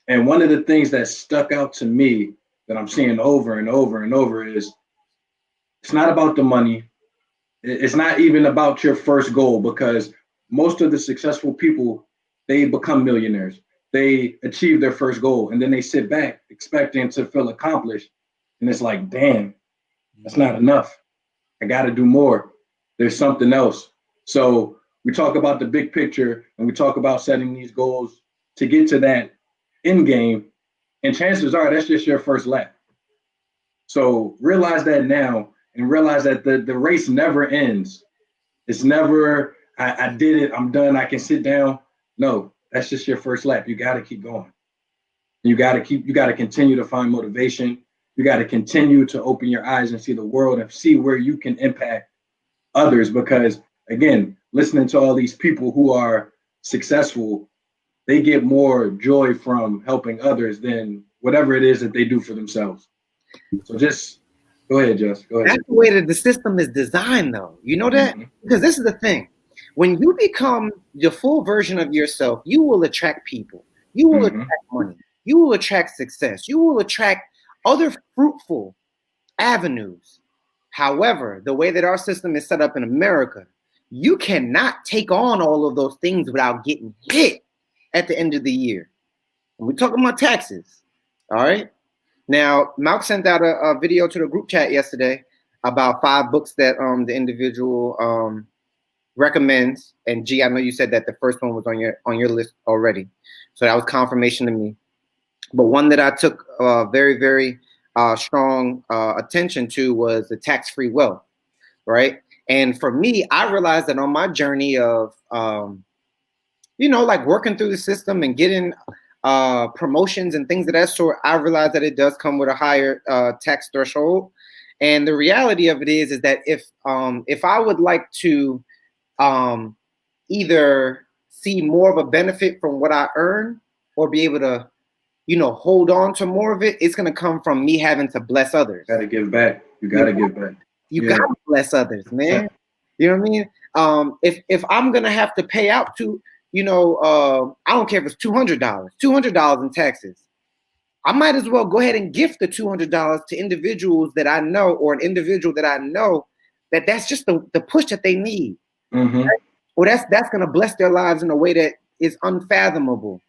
And one of the things that stuck out to me that I'm seeing over and over and over is it's not about the money. It's not even about your first goal, because most of the successful people, they become millionaires. They achieve their first goal and then they sit back expecting to feel accomplished. And it's like, damn, that's not enough. I got to do more. There's something else. So we talk about the big picture and we talk about setting these goals to get to that end game. And chances are that's just your first lap. So realize that now and realize that the race never ends. It's never, I did it, I'm done, I can sit down. No, that's just your first lap. You got to keep going. You got to continue to find motivation. You got to continue to open your eyes and see the world and see where you can impact others. Because again, listening to all these people who are successful, they get more joy from helping others than whatever it is that they do for themselves. So just go ahead, Jess. Go ahead. That's the way that the system is designed, though. You know that? Mm-hmm. Because this is the thing. When you become the full version of yourself, you will attract people. You will attract money. You will attract success. You will attract other fruitful avenues. However, the way that our system is set up in America, you cannot take on all of those things without getting hit at the end of the year. And we're talking about taxes. All right. Now, Malk sent out a video to the group chat yesterday about 5 books that the individual recommends. And G, I know you said that the first one was on your list already. So that was confirmation to me. But one that I took very, very strong attention to was the tax-free wealth, right? And for me, I realized that on my journey of, like working through the system and getting promotions and things of that sort, I realized that it does come with a higher tax threshold. And the reality of it is that if I would like to either see more of a benefit from what I earn or be able to, hold on to more of it, it's going to come from me having to bless others. Got to give back. You got to give back. You got to bless others, man. Yeah. You know what I mean? If I'm going to have to pay out to, I don't care if it's $200 in taxes, I might as well go ahead and gift the $200 to individuals that I know, or an individual that I know that's just the push that they need. Mm-hmm. Right? Or that's going to bless their lives in a way that is unfathomable.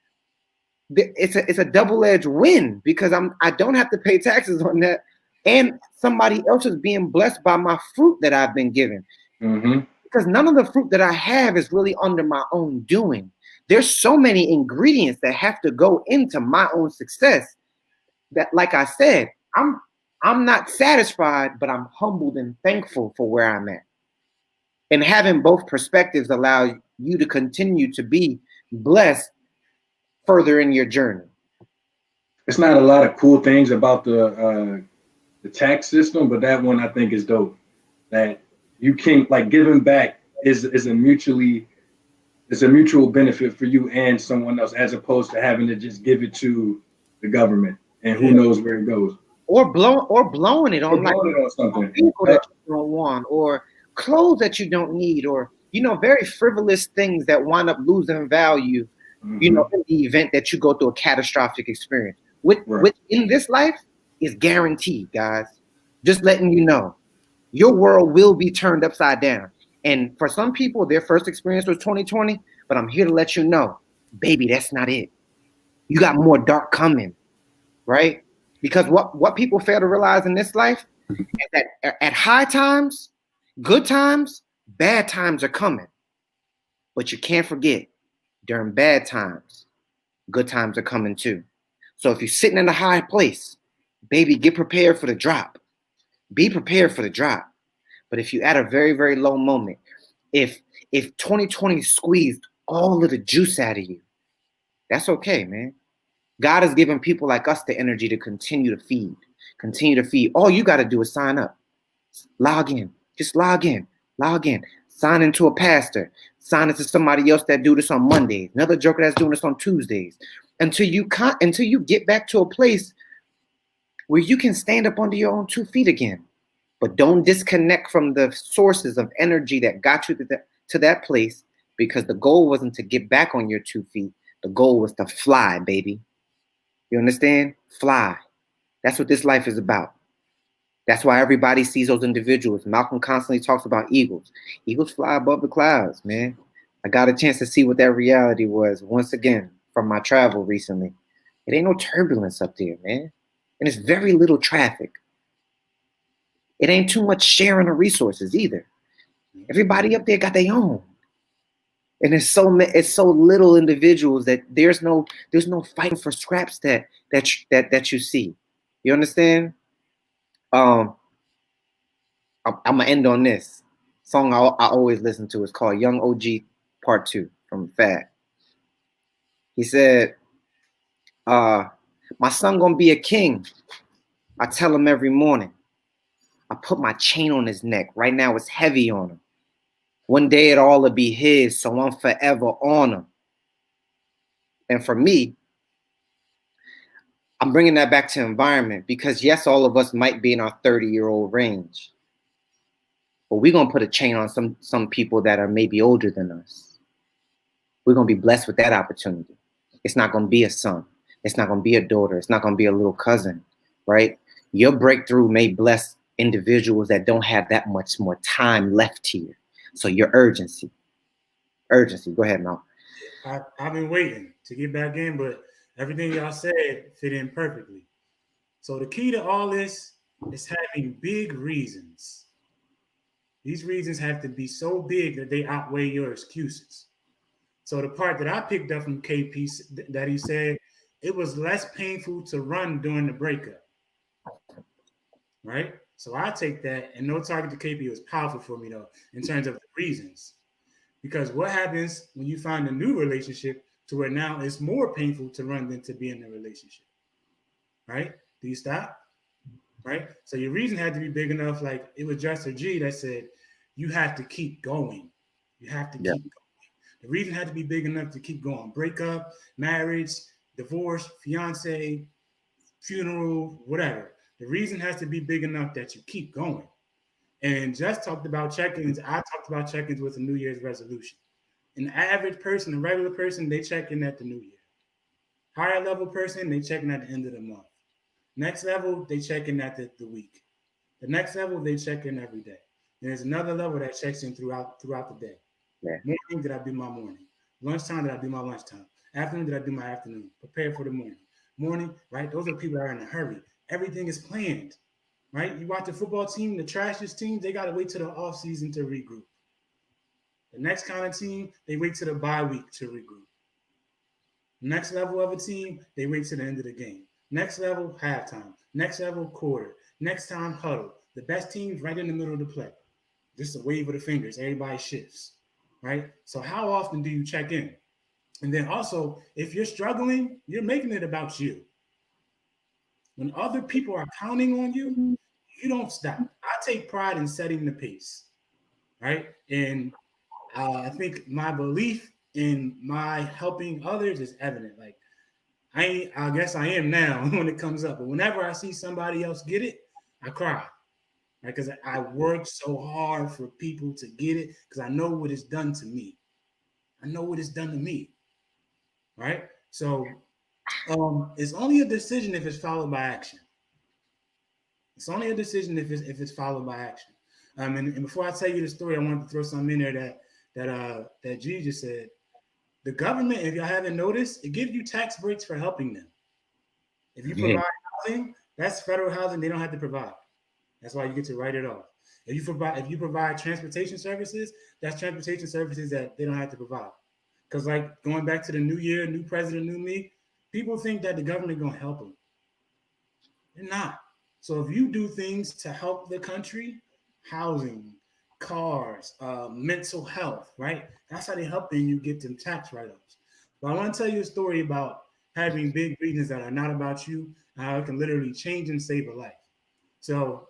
it's a double-edged win because I don't have to pay taxes on that, and somebody else is being blessed by my fruit that I've been given. Mm-hmm. Because none of the fruit that I have is really under my own doing. There's so many ingredients that have to go into my own success that, like I said, I'm not satisfied, but I'm humbled and thankful for where I'm at. And having both perspectives allows you to continue to be blessed further in your journey. It's not a lot of cool things about the tax system, but that one I think is dope. That you can like giving back is a mutual benefit for you and someone else, as opposed to having to just give it to the government and who knows where it goes. Or blowing it on something people that you don't want, or clothes that you don't need, or very frivolous things that wind up losing value, in the event that you go through a catastrophic experience. Which in this life is guaranteed, guys. Just letting you know, your world will be turned upside down. And for some people, their first experience was 2020, but I'm here to let you know, baby, that's not it. You got more dark coming, right? Because what people fail to realize in this life is that at high times, good times, bad times are coming. But you can't forget, during bad times, good times are coming too. So if you're sitting in a high place, baby, get prepared for the drop. Be prepared for the drop. But if you're at a very, very low moment, if 2020 squeezed all of the juice out of you, that's okay, man. God has given people like us the energy to continue to feed. All you got to do is sign up. Log in. Just log in. Sign into a pastor. Sign into somebody else that do this on Mondays. Another joker that's doing this on Tuesdays. Until you get back to a place where you can stand up under your own 2 feet again. But don't disconnect from the sources of energy that got you to that place, because the goal wasn't to get back on your 2 feet. The goal was to fly, baby. You understand? Fly. That's what this life is about. That's why everybody sees those individuals. Malcolm constantly talks about eagles. Eagles fly above the clouds, man. I got a chance to see what that reality was once again from my travel recently. It ain't no turbulence up there, man. And it's very little traffic. It ain't too much sharing of resources either. Everybody up there got their own. And it's so little individuals that there's no fighting for scraps that you see. You understand? I'm gonna end on this song I always listen to. It's called Young OG Part 2 from Fat. He said, my son gonna be a king. I tell him every morning. I put my chain on his neck. Right now it's heavy on him. One day it all will be his, so I'm forever on him. And for me, I'm bringing that back to environment, because yes, all of us might be in our 30-year-old range, but we're going to put a chain on some people that are maybe older than us. We're going to be blessed with that opportunity. It's not going to be a son. It's not going to be a daughter. It's not going to be a little cousin, right? Your breakthrough may bless individuals that don't have that much more time left here. So your urgency. Go ahead, Mal. I've been waiting to get back in, but everything y'all said fit in perfectly. So the key to all this is having big reasons. These reasons have to be so big that they outweigh your excuses. So the part that I picked up from KP that he said, it was less painful to run during the breakup, right? So I take that, and no target to KP was powerful for me though, in terms of the reasons. Because what happens when you find a new relationship to where now it's more painful to run than to be in a relationship, right? Do you stop? Right? So your reason had to be big enough, like it was Just G that said, you have to keep going. You have to keep going. The reason had to be big enough to keep going. Breakup, marriage, divorce, fiance, funeral, whatever. The reason has to be big enough that you keep going. And Just talked about check-ins. I talked about check-ins with a New Year's resolution. An average person, a regular person, they check in at the New Year. Higher level person, they check in at the end of the month. Next level, they check in at the week. The next level, they check in every day. And there's another level that checks in throughout the day. Yeah. Morning, did I do my morning? Lunchtime, did I do my lunchtime? Afternoon, did I do my afternoon? Prepare for the morning. Morning, right? Those are people that are in a hurry. Everything is planned, right? You watch the football team, the trashiest team, they got to wait till the off season to regroup. The next kind of team, they wait till the bye week to regroup. Next level of a team, they wait till the end of the game. Next level, halftime. Next level, quarter. Next time, huddle. The best team's right in the middle of the play. Just a wave of the fingers. Everybody shifts, right? So how often do you check in? And then also, if you're struggling, you're making it about you. When other people are counting on you, you don't stop. I take pride in setting the pace, right? And I think my belief in my helping others is evident. Like I guess I am now when it comes up. But whenever I see somebody else get it, I cry, right? Because I worked so hard for people to get it because I know what it's done to me. I know what it's done to me, right? So it's only a decision if it's followed by action. It's only a decision if it's followed by action. And before I tell you the story, I wanted to throw something in there that G just said. The government, if y'all haven't noticed, it gives you tax breaks for helping them. If you provide housing, that's federal housing they don't have to provide. That's why you get to write it off. If you provide transportation services, that's transportation services that they don't have to provide. Because like going back to the new year, new president, new me, people think that the government gonna help them. They're not. So if you do things to help the country, housing, cars, mental health, right? That's how they help you get them tax write-offs. But I want to tell you a story about having big reasons that are not about you, and how it can literally change and save a life. So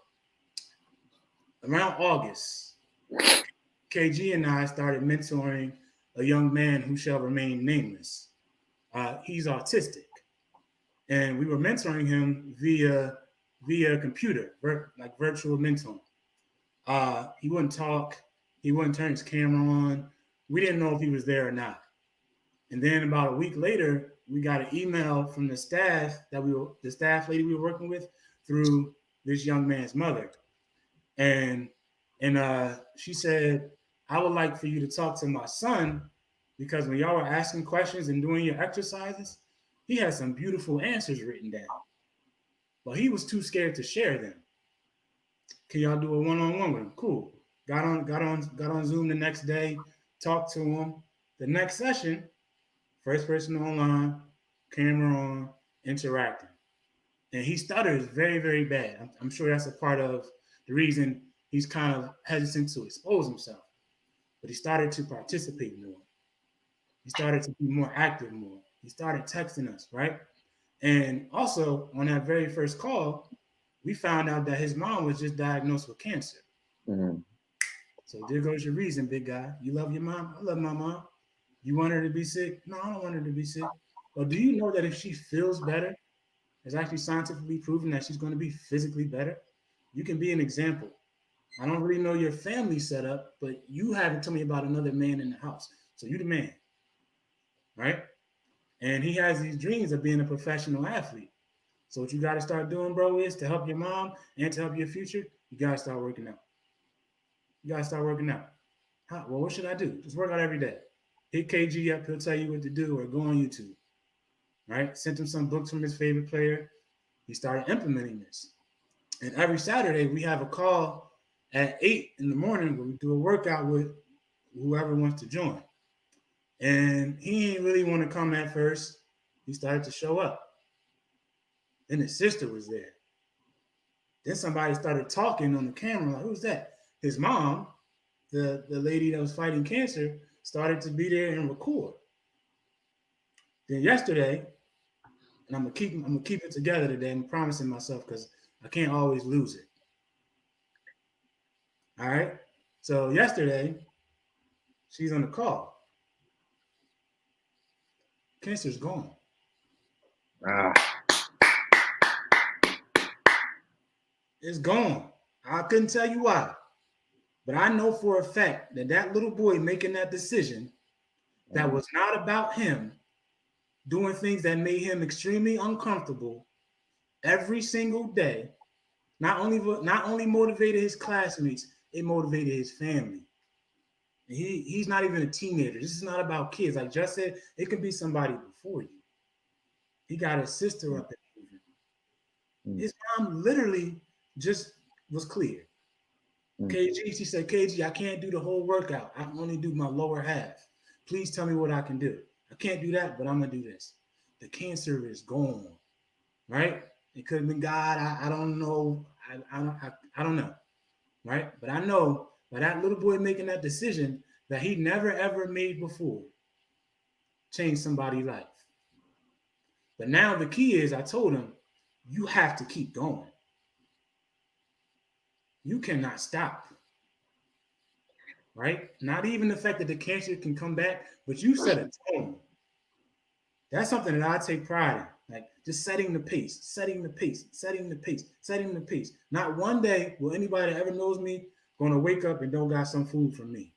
around August, KG and I started mentoring a young man who shall remain nameless. He's autistic, and we were mentoring him via computer, like virtual mentoring. He wouldn't talk. He wouldn't turn his camera on. We didn't know if he was there or not. And then about a week later, we got an email from the staff the staff lady we were working with through this young man's mother. And she said, I would like for you to talk to my son because when y'all were asking questions and doing your exercises, he had some beautiful answers written down. But he was too scared to share them. Can y'all do a one-on-one with him? Cool. Got on Zoom the next day, talked to him. The next session, first person online, camera on, interacting. And he stutters very, very bad. I'm sure that's a part of the reason he's kind of hesitant to expose himself. But he started to participate more. He started to be more active more. He started texting us, right? And also on that very first call, we found out that his mom was just diagnosed with cancer. Mm-hmm. So there goes your reason, big guy. You love your mom? I love my mom. You want her to be sick? No, I don't want her to be sick. But do you know that if she feels better, it's actually scientifically proven that she's going to be physically better? You can be an example. I don't really know your family setup, but you haven't told me about another man in the house. So you the man, right? And he has these dreams of being a professional athlete. So what you got to start doing, bro, is to help your mom and to help your future, you got to start working out. You got to start working out. Well, what should I do? Just work out every day. Hit KG up. He'll tell you what to do, or go on YouTube, right? Sent him some books from his favorite player. He started implementing this. And every Saturday, we have a call at 8 in the morning where we do a workout with whoever wants to join. And he didn't really want to come at first. He started to show up. Then his sister was there. Then somebody started talking on the camera. Like, who's that? His mom, the lady that was fighting cancer, started to be there and record. Then yesterday, and I'm gonna keep it together today. I'm promising myself because I can't always lose it. All right. So yesterday, she's on the call. Cancer's gone. It's gone. I couldn't tell you why, but I know for a fact that little boy making that decision that was not about him, doing things that made him extremely uncomfortable every single day, not only motivated his classmates, it motivated his family. And he's not even a teenager. This is not about kids. Like Just said, it could be somebody before you. He got his sister up in moving. Mm. His mom literally just was clear. Mm. KG, she said, KG, I can't do the whole workout. I can only do my lower half. Please tell me what I can do. I can't do that, but I'm gonna do this. The cancer is gone, right? It could have been God. I don't know. I don't know, right? But I know by that little boy making that decision that he never ever made before changed somebody's life. But now the key is, I told him, you have to keep going. You cannot stop, right? Not even the fact that the cancer can come back, but you set a tone. That's something that I take pride in, like just setting the pace, setting the pace, setting the pace, setting the pace. Not one day will anybody that ever knows me going to wake up and don't got some food from me.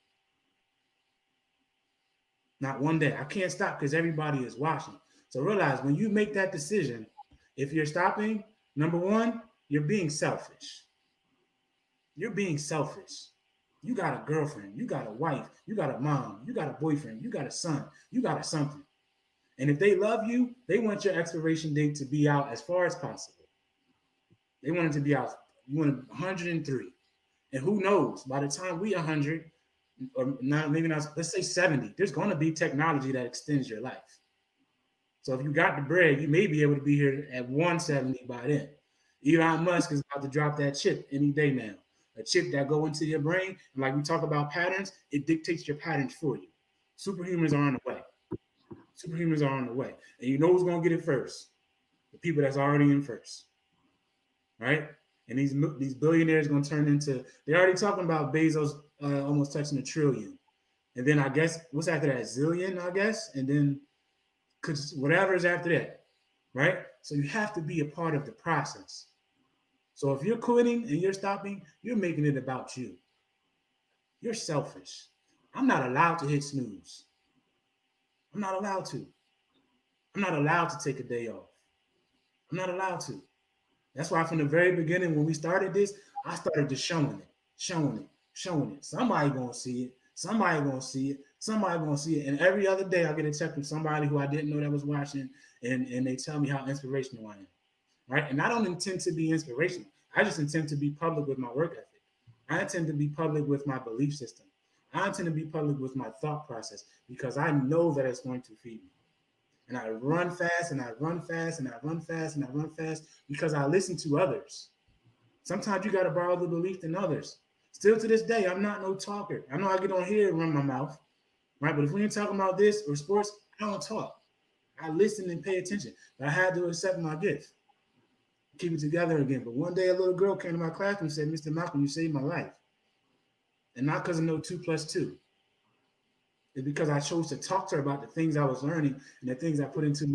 Not one day. I can't stop because everybody is watching. So realize when you make that decision, if you're stopping, number one, you're being selfish. You're being selfish. You got a girlfriend, you got a wife, you got a mom, you got a boyfriend, you got a son, you got a something. And if they love you, they want your expiration date to be out as far as possible. They want it to be out. You want 103. And who knows, by the time we 100, or not, maybe not, let's say 70, there's going to be technology that extends your life. So if you got the bread, you may be able to be here at 170 by then. Elon Musk is about to drop that chip any day now. A chip that go into your brain, and like we talk about patterns, it dictates your patterns for you. Superhumans are on the way. Superhumans are on the way. And you know who's going to get it first? The people that's already in first. Right? And these billionaires going to turn into, they're already talking about Bezos almost touching $1 trillion. And then I guess, what's after that? Zillion, I guess? And then whatever is after that. Right? So you have to be a part of the process. So if you're quitting and you're stopping, you're making it about you. You're selfish. I'm not allowed to hit snooze. I'm not allowed to. I'm not allowed to take a day off. I'm not allowed to. That's why from the very beginning, when we started this, I started just showing it. Somebody gonna see it. Somebody gonna see it. And every other day I get a text from somebody who I didn't know that was watching, and they tell me how inspirational I am. Right? And I don't intend to be inspirational. I just intend to be public with my work ethic. I intend to be public with my belief system. I intend to be public with my thought process because I know that it's going to feed me. And I run fast and I run fast and I run fast and I run fast because I listen to others. Sometimes you got to borrow the belief in others. Still to this day, I'm not no talker. I know I get on here and run my mouth, right? But if we ain't talking about this or sports, I don't talk. I listen and pay attention. But I had to accept my gift. Keep it together again. But one day a little girl came to my classroom and said, Mr. Malcolm, you saved my life. And not because of no 2 + 2. It's because I chose to talk to her about the things I was learning and the things I put into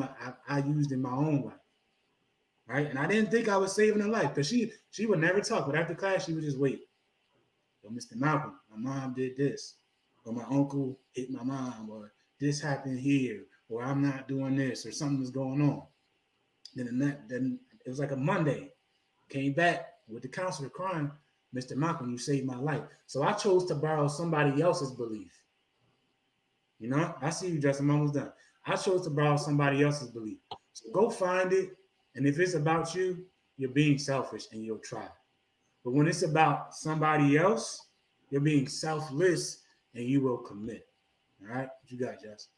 I used in my own life. Right? And I didn't think I was saving her life because she would never talk. But after class, she would just wait. So Mr. Malcolm, my mom did this. Or my uncle hit my mom. Or this happened here. Or I'm not doing this. Or something was going on. Then it was like a Monday. Came back with the counselor crying, Mr. Malcolm, you saved my life. So I chose to borrow somebody else's belief. You know, I see you, Justin. I'm almost done. I chose to borrow somebody else's belief. So go find it. And if it's about you, you're being selfish and you'll try. But when it's about somebody else, you're being selfless and you will commit. All right? What you got, Justin?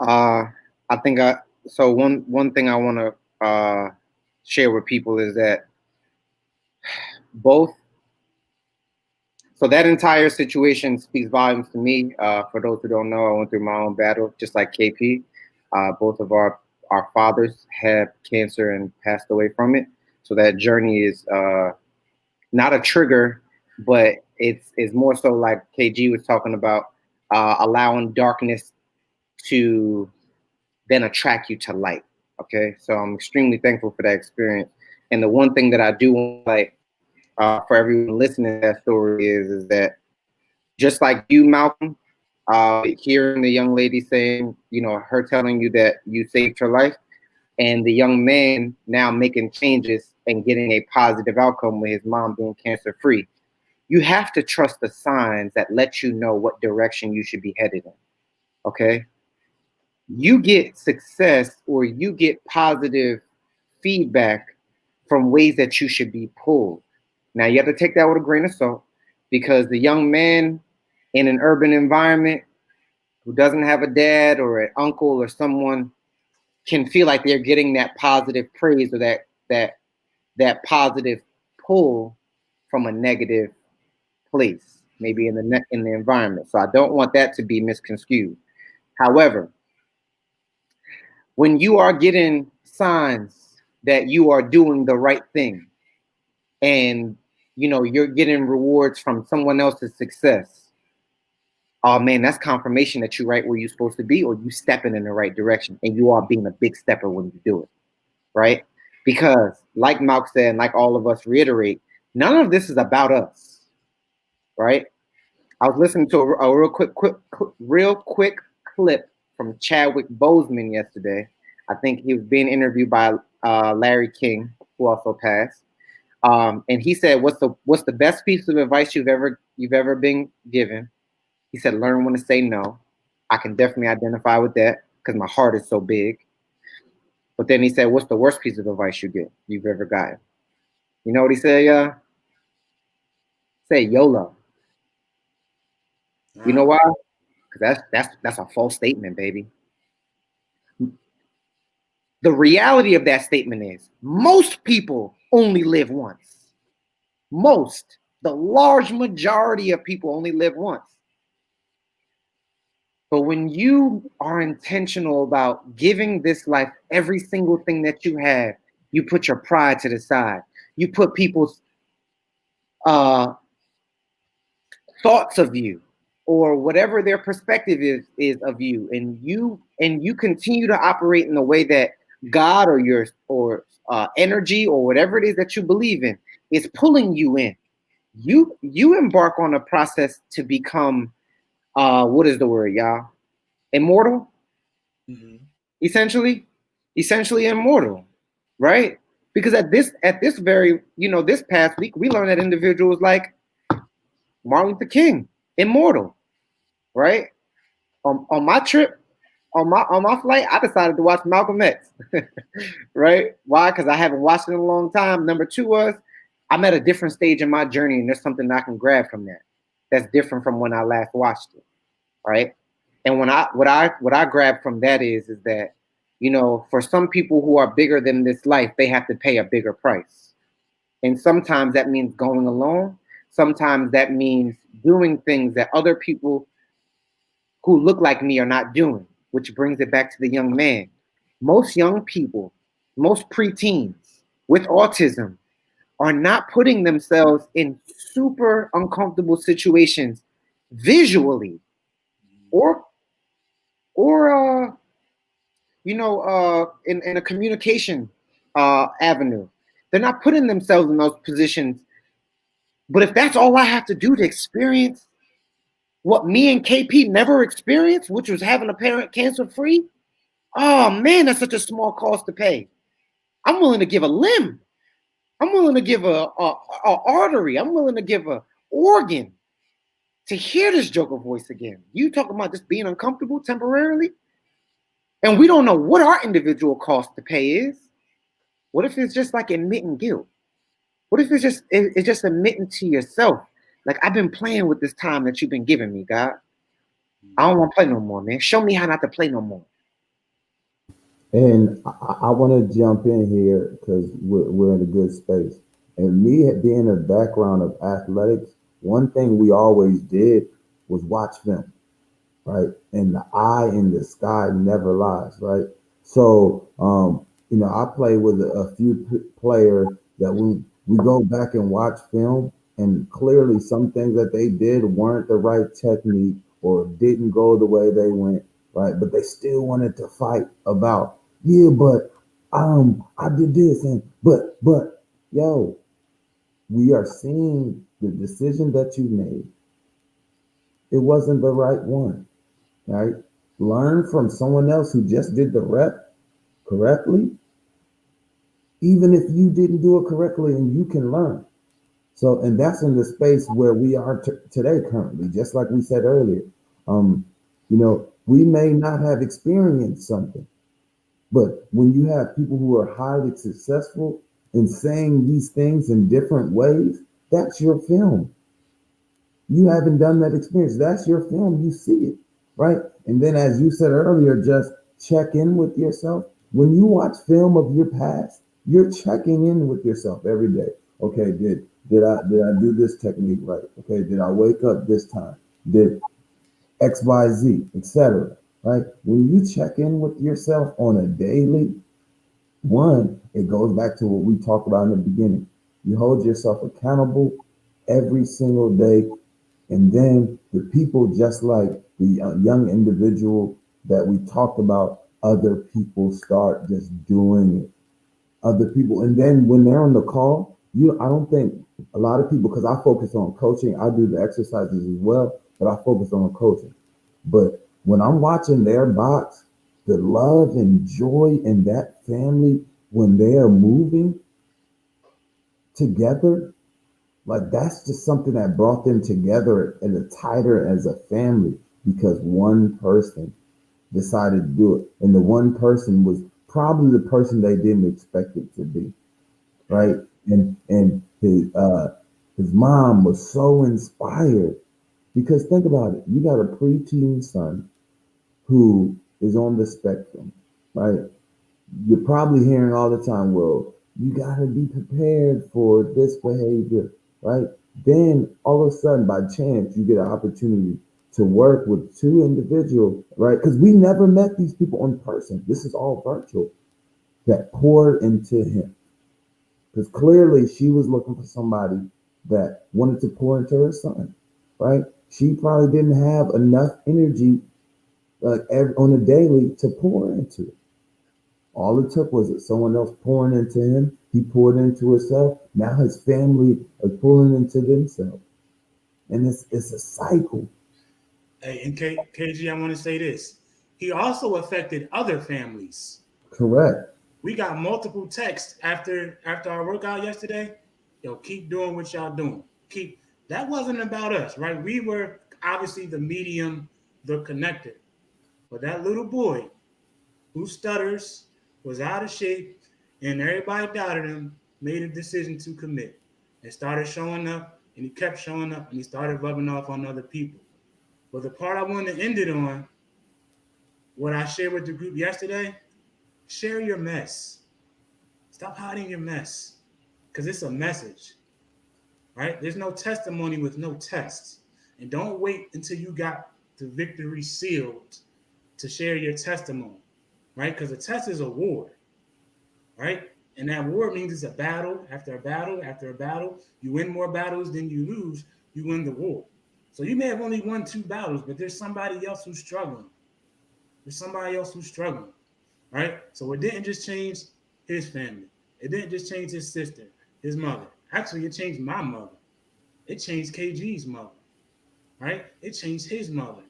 I think so one thing I want to share with people is that so that entire situation speaks volumes to me. For those who don't know, I went through my own battle, just like KP. Both of our fathers had cancer and passed away from it. So that journey is not a trigger, but it's more so like KG was talking about, allowing darkness to then attract you to light. Okay, so I'm extremely thankful for that experience. And the one thing that I do want, like, for everyone listening to that story is that just like you, Malcolm, hearing the young lady saying, you know, her telling you that you saved her life, and the young man now making changes and getting a positive outcome with his mom being cancer free. You have to trust the signs that let you know what direction you should be headed in. Okay. you get success or you get positive feedback from ways that you should be pulled. Now you have to take that with a grain of salt, because the young man in an urban environment who doesn't have a dad or an uncle or someone can feel like they're getting that positive praise or that positive pull from a negative place, maybe in the environment. So I don't want that to be misconstrued. However, when you are getting signs that you are doing the right thing, and you're getting rewards from someone else's success, oh man, that's confirmation that you're right where you're supposed to be, or you stepping in the right direction, and you are being a big stepper when you do it, right? Because like Malk said, and like all of us reiterate, none of this is about us, right? I was listening to a real quick clip from Chadwick Boseman yesterday. I think he was being interviewed by Larry King, who also passed. And he said, "What's the best piece of advice you've ever been given?" He said, "Learn when to say no." I can definitely identify with that because my heart is so big. But then he said, "What's the worst piece of advice you've ever gotten?" You know what he said, y'all? Say YOLO. You know why? Because that's a false statement, baby. The reality of that statement is most people only live once. The large majority of people only live once. But when you are intentional about giving this life every single thing that you have, you put your pride to the side. You put people's thoughts of you or whatever their perspective is of you, and you continue to operate in the way that God or your energy or whatever it is that you believe in is pulling you in. You embark on a process to become what is the word, y'all? Immortal. Mm-hmm. Essentially immortal, right? Because at this very this past week we learned that individuals like Martin Luther King, immortal, right? On my trip, on my flight, I decided to watch Malcolm X, right? Why? Because I haven't watched it in a long time. Number two was I'm at a different stage in my journey, and there's something I can grab from that that's different from when I last watched it, right? And what I grab from that is that for some people who are bigger than this life, they have to pay a bigger price, and sometimes that means going alone. Sometimes that means doing things that other people who look like me are not doing, which brings it back to the young man. Most young people, most preteens with autism are not putting themselves in super uncomfortable situations visually or in a communication avenue. They're not putting themselves in those positions. But if that's all I have to do to experience what me and KP never experienced, which was having a parent cancer-free, oh man, that's such a small cost to pay. I'm willing to give a limb. I'm willing to give a artery. I'm willing to give a organ to hear this Joker voice again. You talking about just being uncomfortable temporarily? And we don't know what our individual cost to pay is. What if it's just like admitting guilt? What if it's just admitting to yourself, like, I've been playing with this time that you've been giving me, God. I don't want to play no more, man. Show me how not to play no more. And I want to jump in here because we're in a good space. And me being a background of athletics, one thing we always did was watch film, right? And the eye in the sky never lies, right? So, I play with a few players that we go back and watch film, and clearly some things that they did weren't the right technique or didn't go the way they went, right? But they still wanted to fight about, yeah, but I did this, and but yo, we are seeing the decision that you made. It wasn't the right one, right? Learn from someone else who just did the rep correctly, even if you didn't do it correctly, and you can learn. So, and that's in the space where we are today currently, just like we said earlier. You know, We may not have experienced something, but when you have people who are highly successful in saying these things in different ways, that's your film. You haven't done that experience. That's your film. You see it, right? And then, as you said earlier, just check in with yourself. When you watch film of your past, you're checking in with yourself every day. Okay, did I do this technique right? Okay, did I wake up this time? Did X, Y, Z, etc. Right? When you check in with yourself on a daily, one, it goes back to what we talked about in the beginning. You hold yourself accountable every single day, and then the people, just like the young individual that we talked about, other people start just doing it. Other people, and then when they're on the call, I don't think a lot of people, because I focus on coaching, I do the exercises as well, but I focus on coaching. But when I'm watching their box, the love and joy in that family when they are moving together, like that's just something that brought them together and a tighter as a family because one person decided to do it. And the one person was probably the person they didn't expect it to be. Right. And his mom was so inspired because think about it. You got a preteen son who is on the spectrum, right? You're probably hearing all the time, well, you got to be prepared for this behavior, right? Then all of a sudden, by chance, you get an opportunity to work with two individuals, right? Because we never met these people in person. This is all virtual that poured into him. Because clearly she was looking for somebody that wanted to pour into her son, right? She probably didn't have enough energy on a daily to pour into it. All it took was someone else pouring into him. He poured into himself. Now his family is pouring into themselves. And it's a cycle. Hey, and KG, I want to say this. He also affected other families. Correct. We got multiple texts after our workout yesterday. Yo, keep doing what y'all doing. Keep that wasn't about us, right? We were obviously the medium, the connector. But that little boy who stutters, was out of shape, and everybody doubted him, made a decision to commit and started showing up, and he kept showing up, and he started rubbing off on other people. But the part I wanted to end it on, what I shared with the group yesterday, share your mess. Stop hiding your mess because it's a message, right? There's no testimony with no tests. And don't wait until you got the victory sealed to share your testimony, right? Because a test is a war, right? And that war means it's a battle after a battle after a battle. You win more battles than you lose, you win the war. So you may have only won 2 battles, but there's somebody else who's struggling. There's somebody else who's struggling, right? So it didn't just change his family. It didn't just change his sister, his mother. Actually, it changed my mother. It changed KG's mother, right? It changed his mother.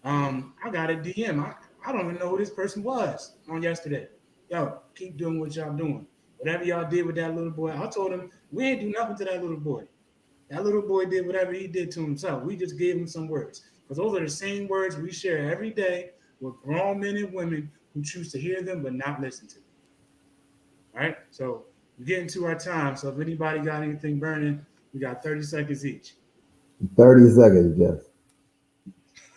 I got a DM. I don't even know who this person was on yesterday. Yo, keep doing what y'all doing. Whatever y'all did with that little boy, I told him we ain't do nothing to that little boy. That little boy did whatever he did to himself. We just gave him some words. Because those are the same words we share every day with grown men and women who choose to hear them but not listen to them. All right? So we're getting to our time. So if anybody got anything burning, we got 30 seconds each. 30 seconds, Jeff.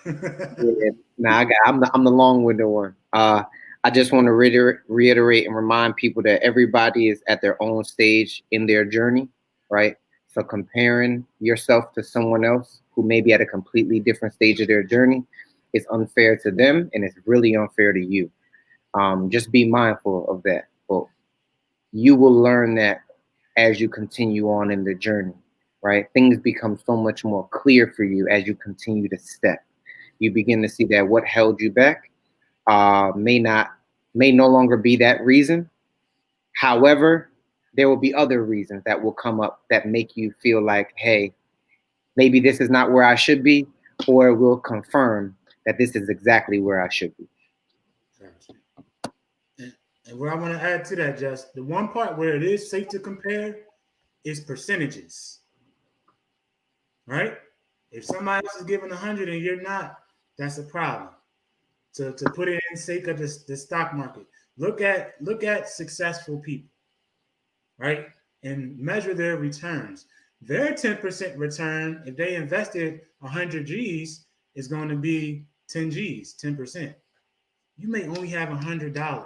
Yeah, nah, I'm the long-winded one. I just want to reiterate and remind people that everybody is at their own stage in their journey, right? So comparing yourself to someone else who may be at a completely different stage of their journey is unfair to them, and it's really unfair to you. Just be mindful of that. But you will learn that as you continue on in the journey, right? Things become so much more clear for you as you continue to step. You begin to see that what held you back may no longer be that reason. However, there will be other reasons that will come up that make you feel like, hey, maybe this is not where I should be, or it will confirm that this is exactly where I should be. And what I want to add to that, Jess, the one part where it is safe to compare is percentages, right? If somebody else is giving 100 and you're not, that's a problem. to put it in sake of the stock market. Look at successful people, right? And measure their returns. Their 10% return, if they invested 100 G's, is going to be 10 G's, 10%. You may only have $100.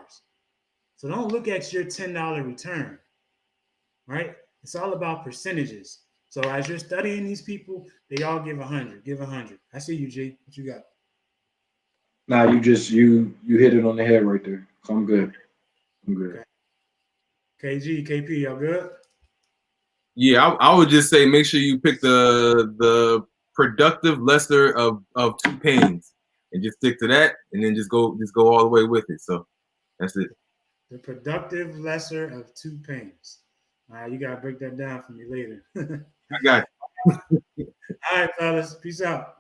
So don't look at your $10 return, right? It's all about percentages. So as you're studying these people, they all give 100, give 100. I see you, G. What you got? Nah, you hit it on the head right there. So I'm good. I'm good. Okay. KG, KP, y'all good? Yeah, I would just say make sure you pick the productive lesser of two pains and just stick to that, and then just go all the way with it. So that's it. The productive lesser of two pains. All right, you gotta break that down for me later. I got you. All right, fellas. Peace out.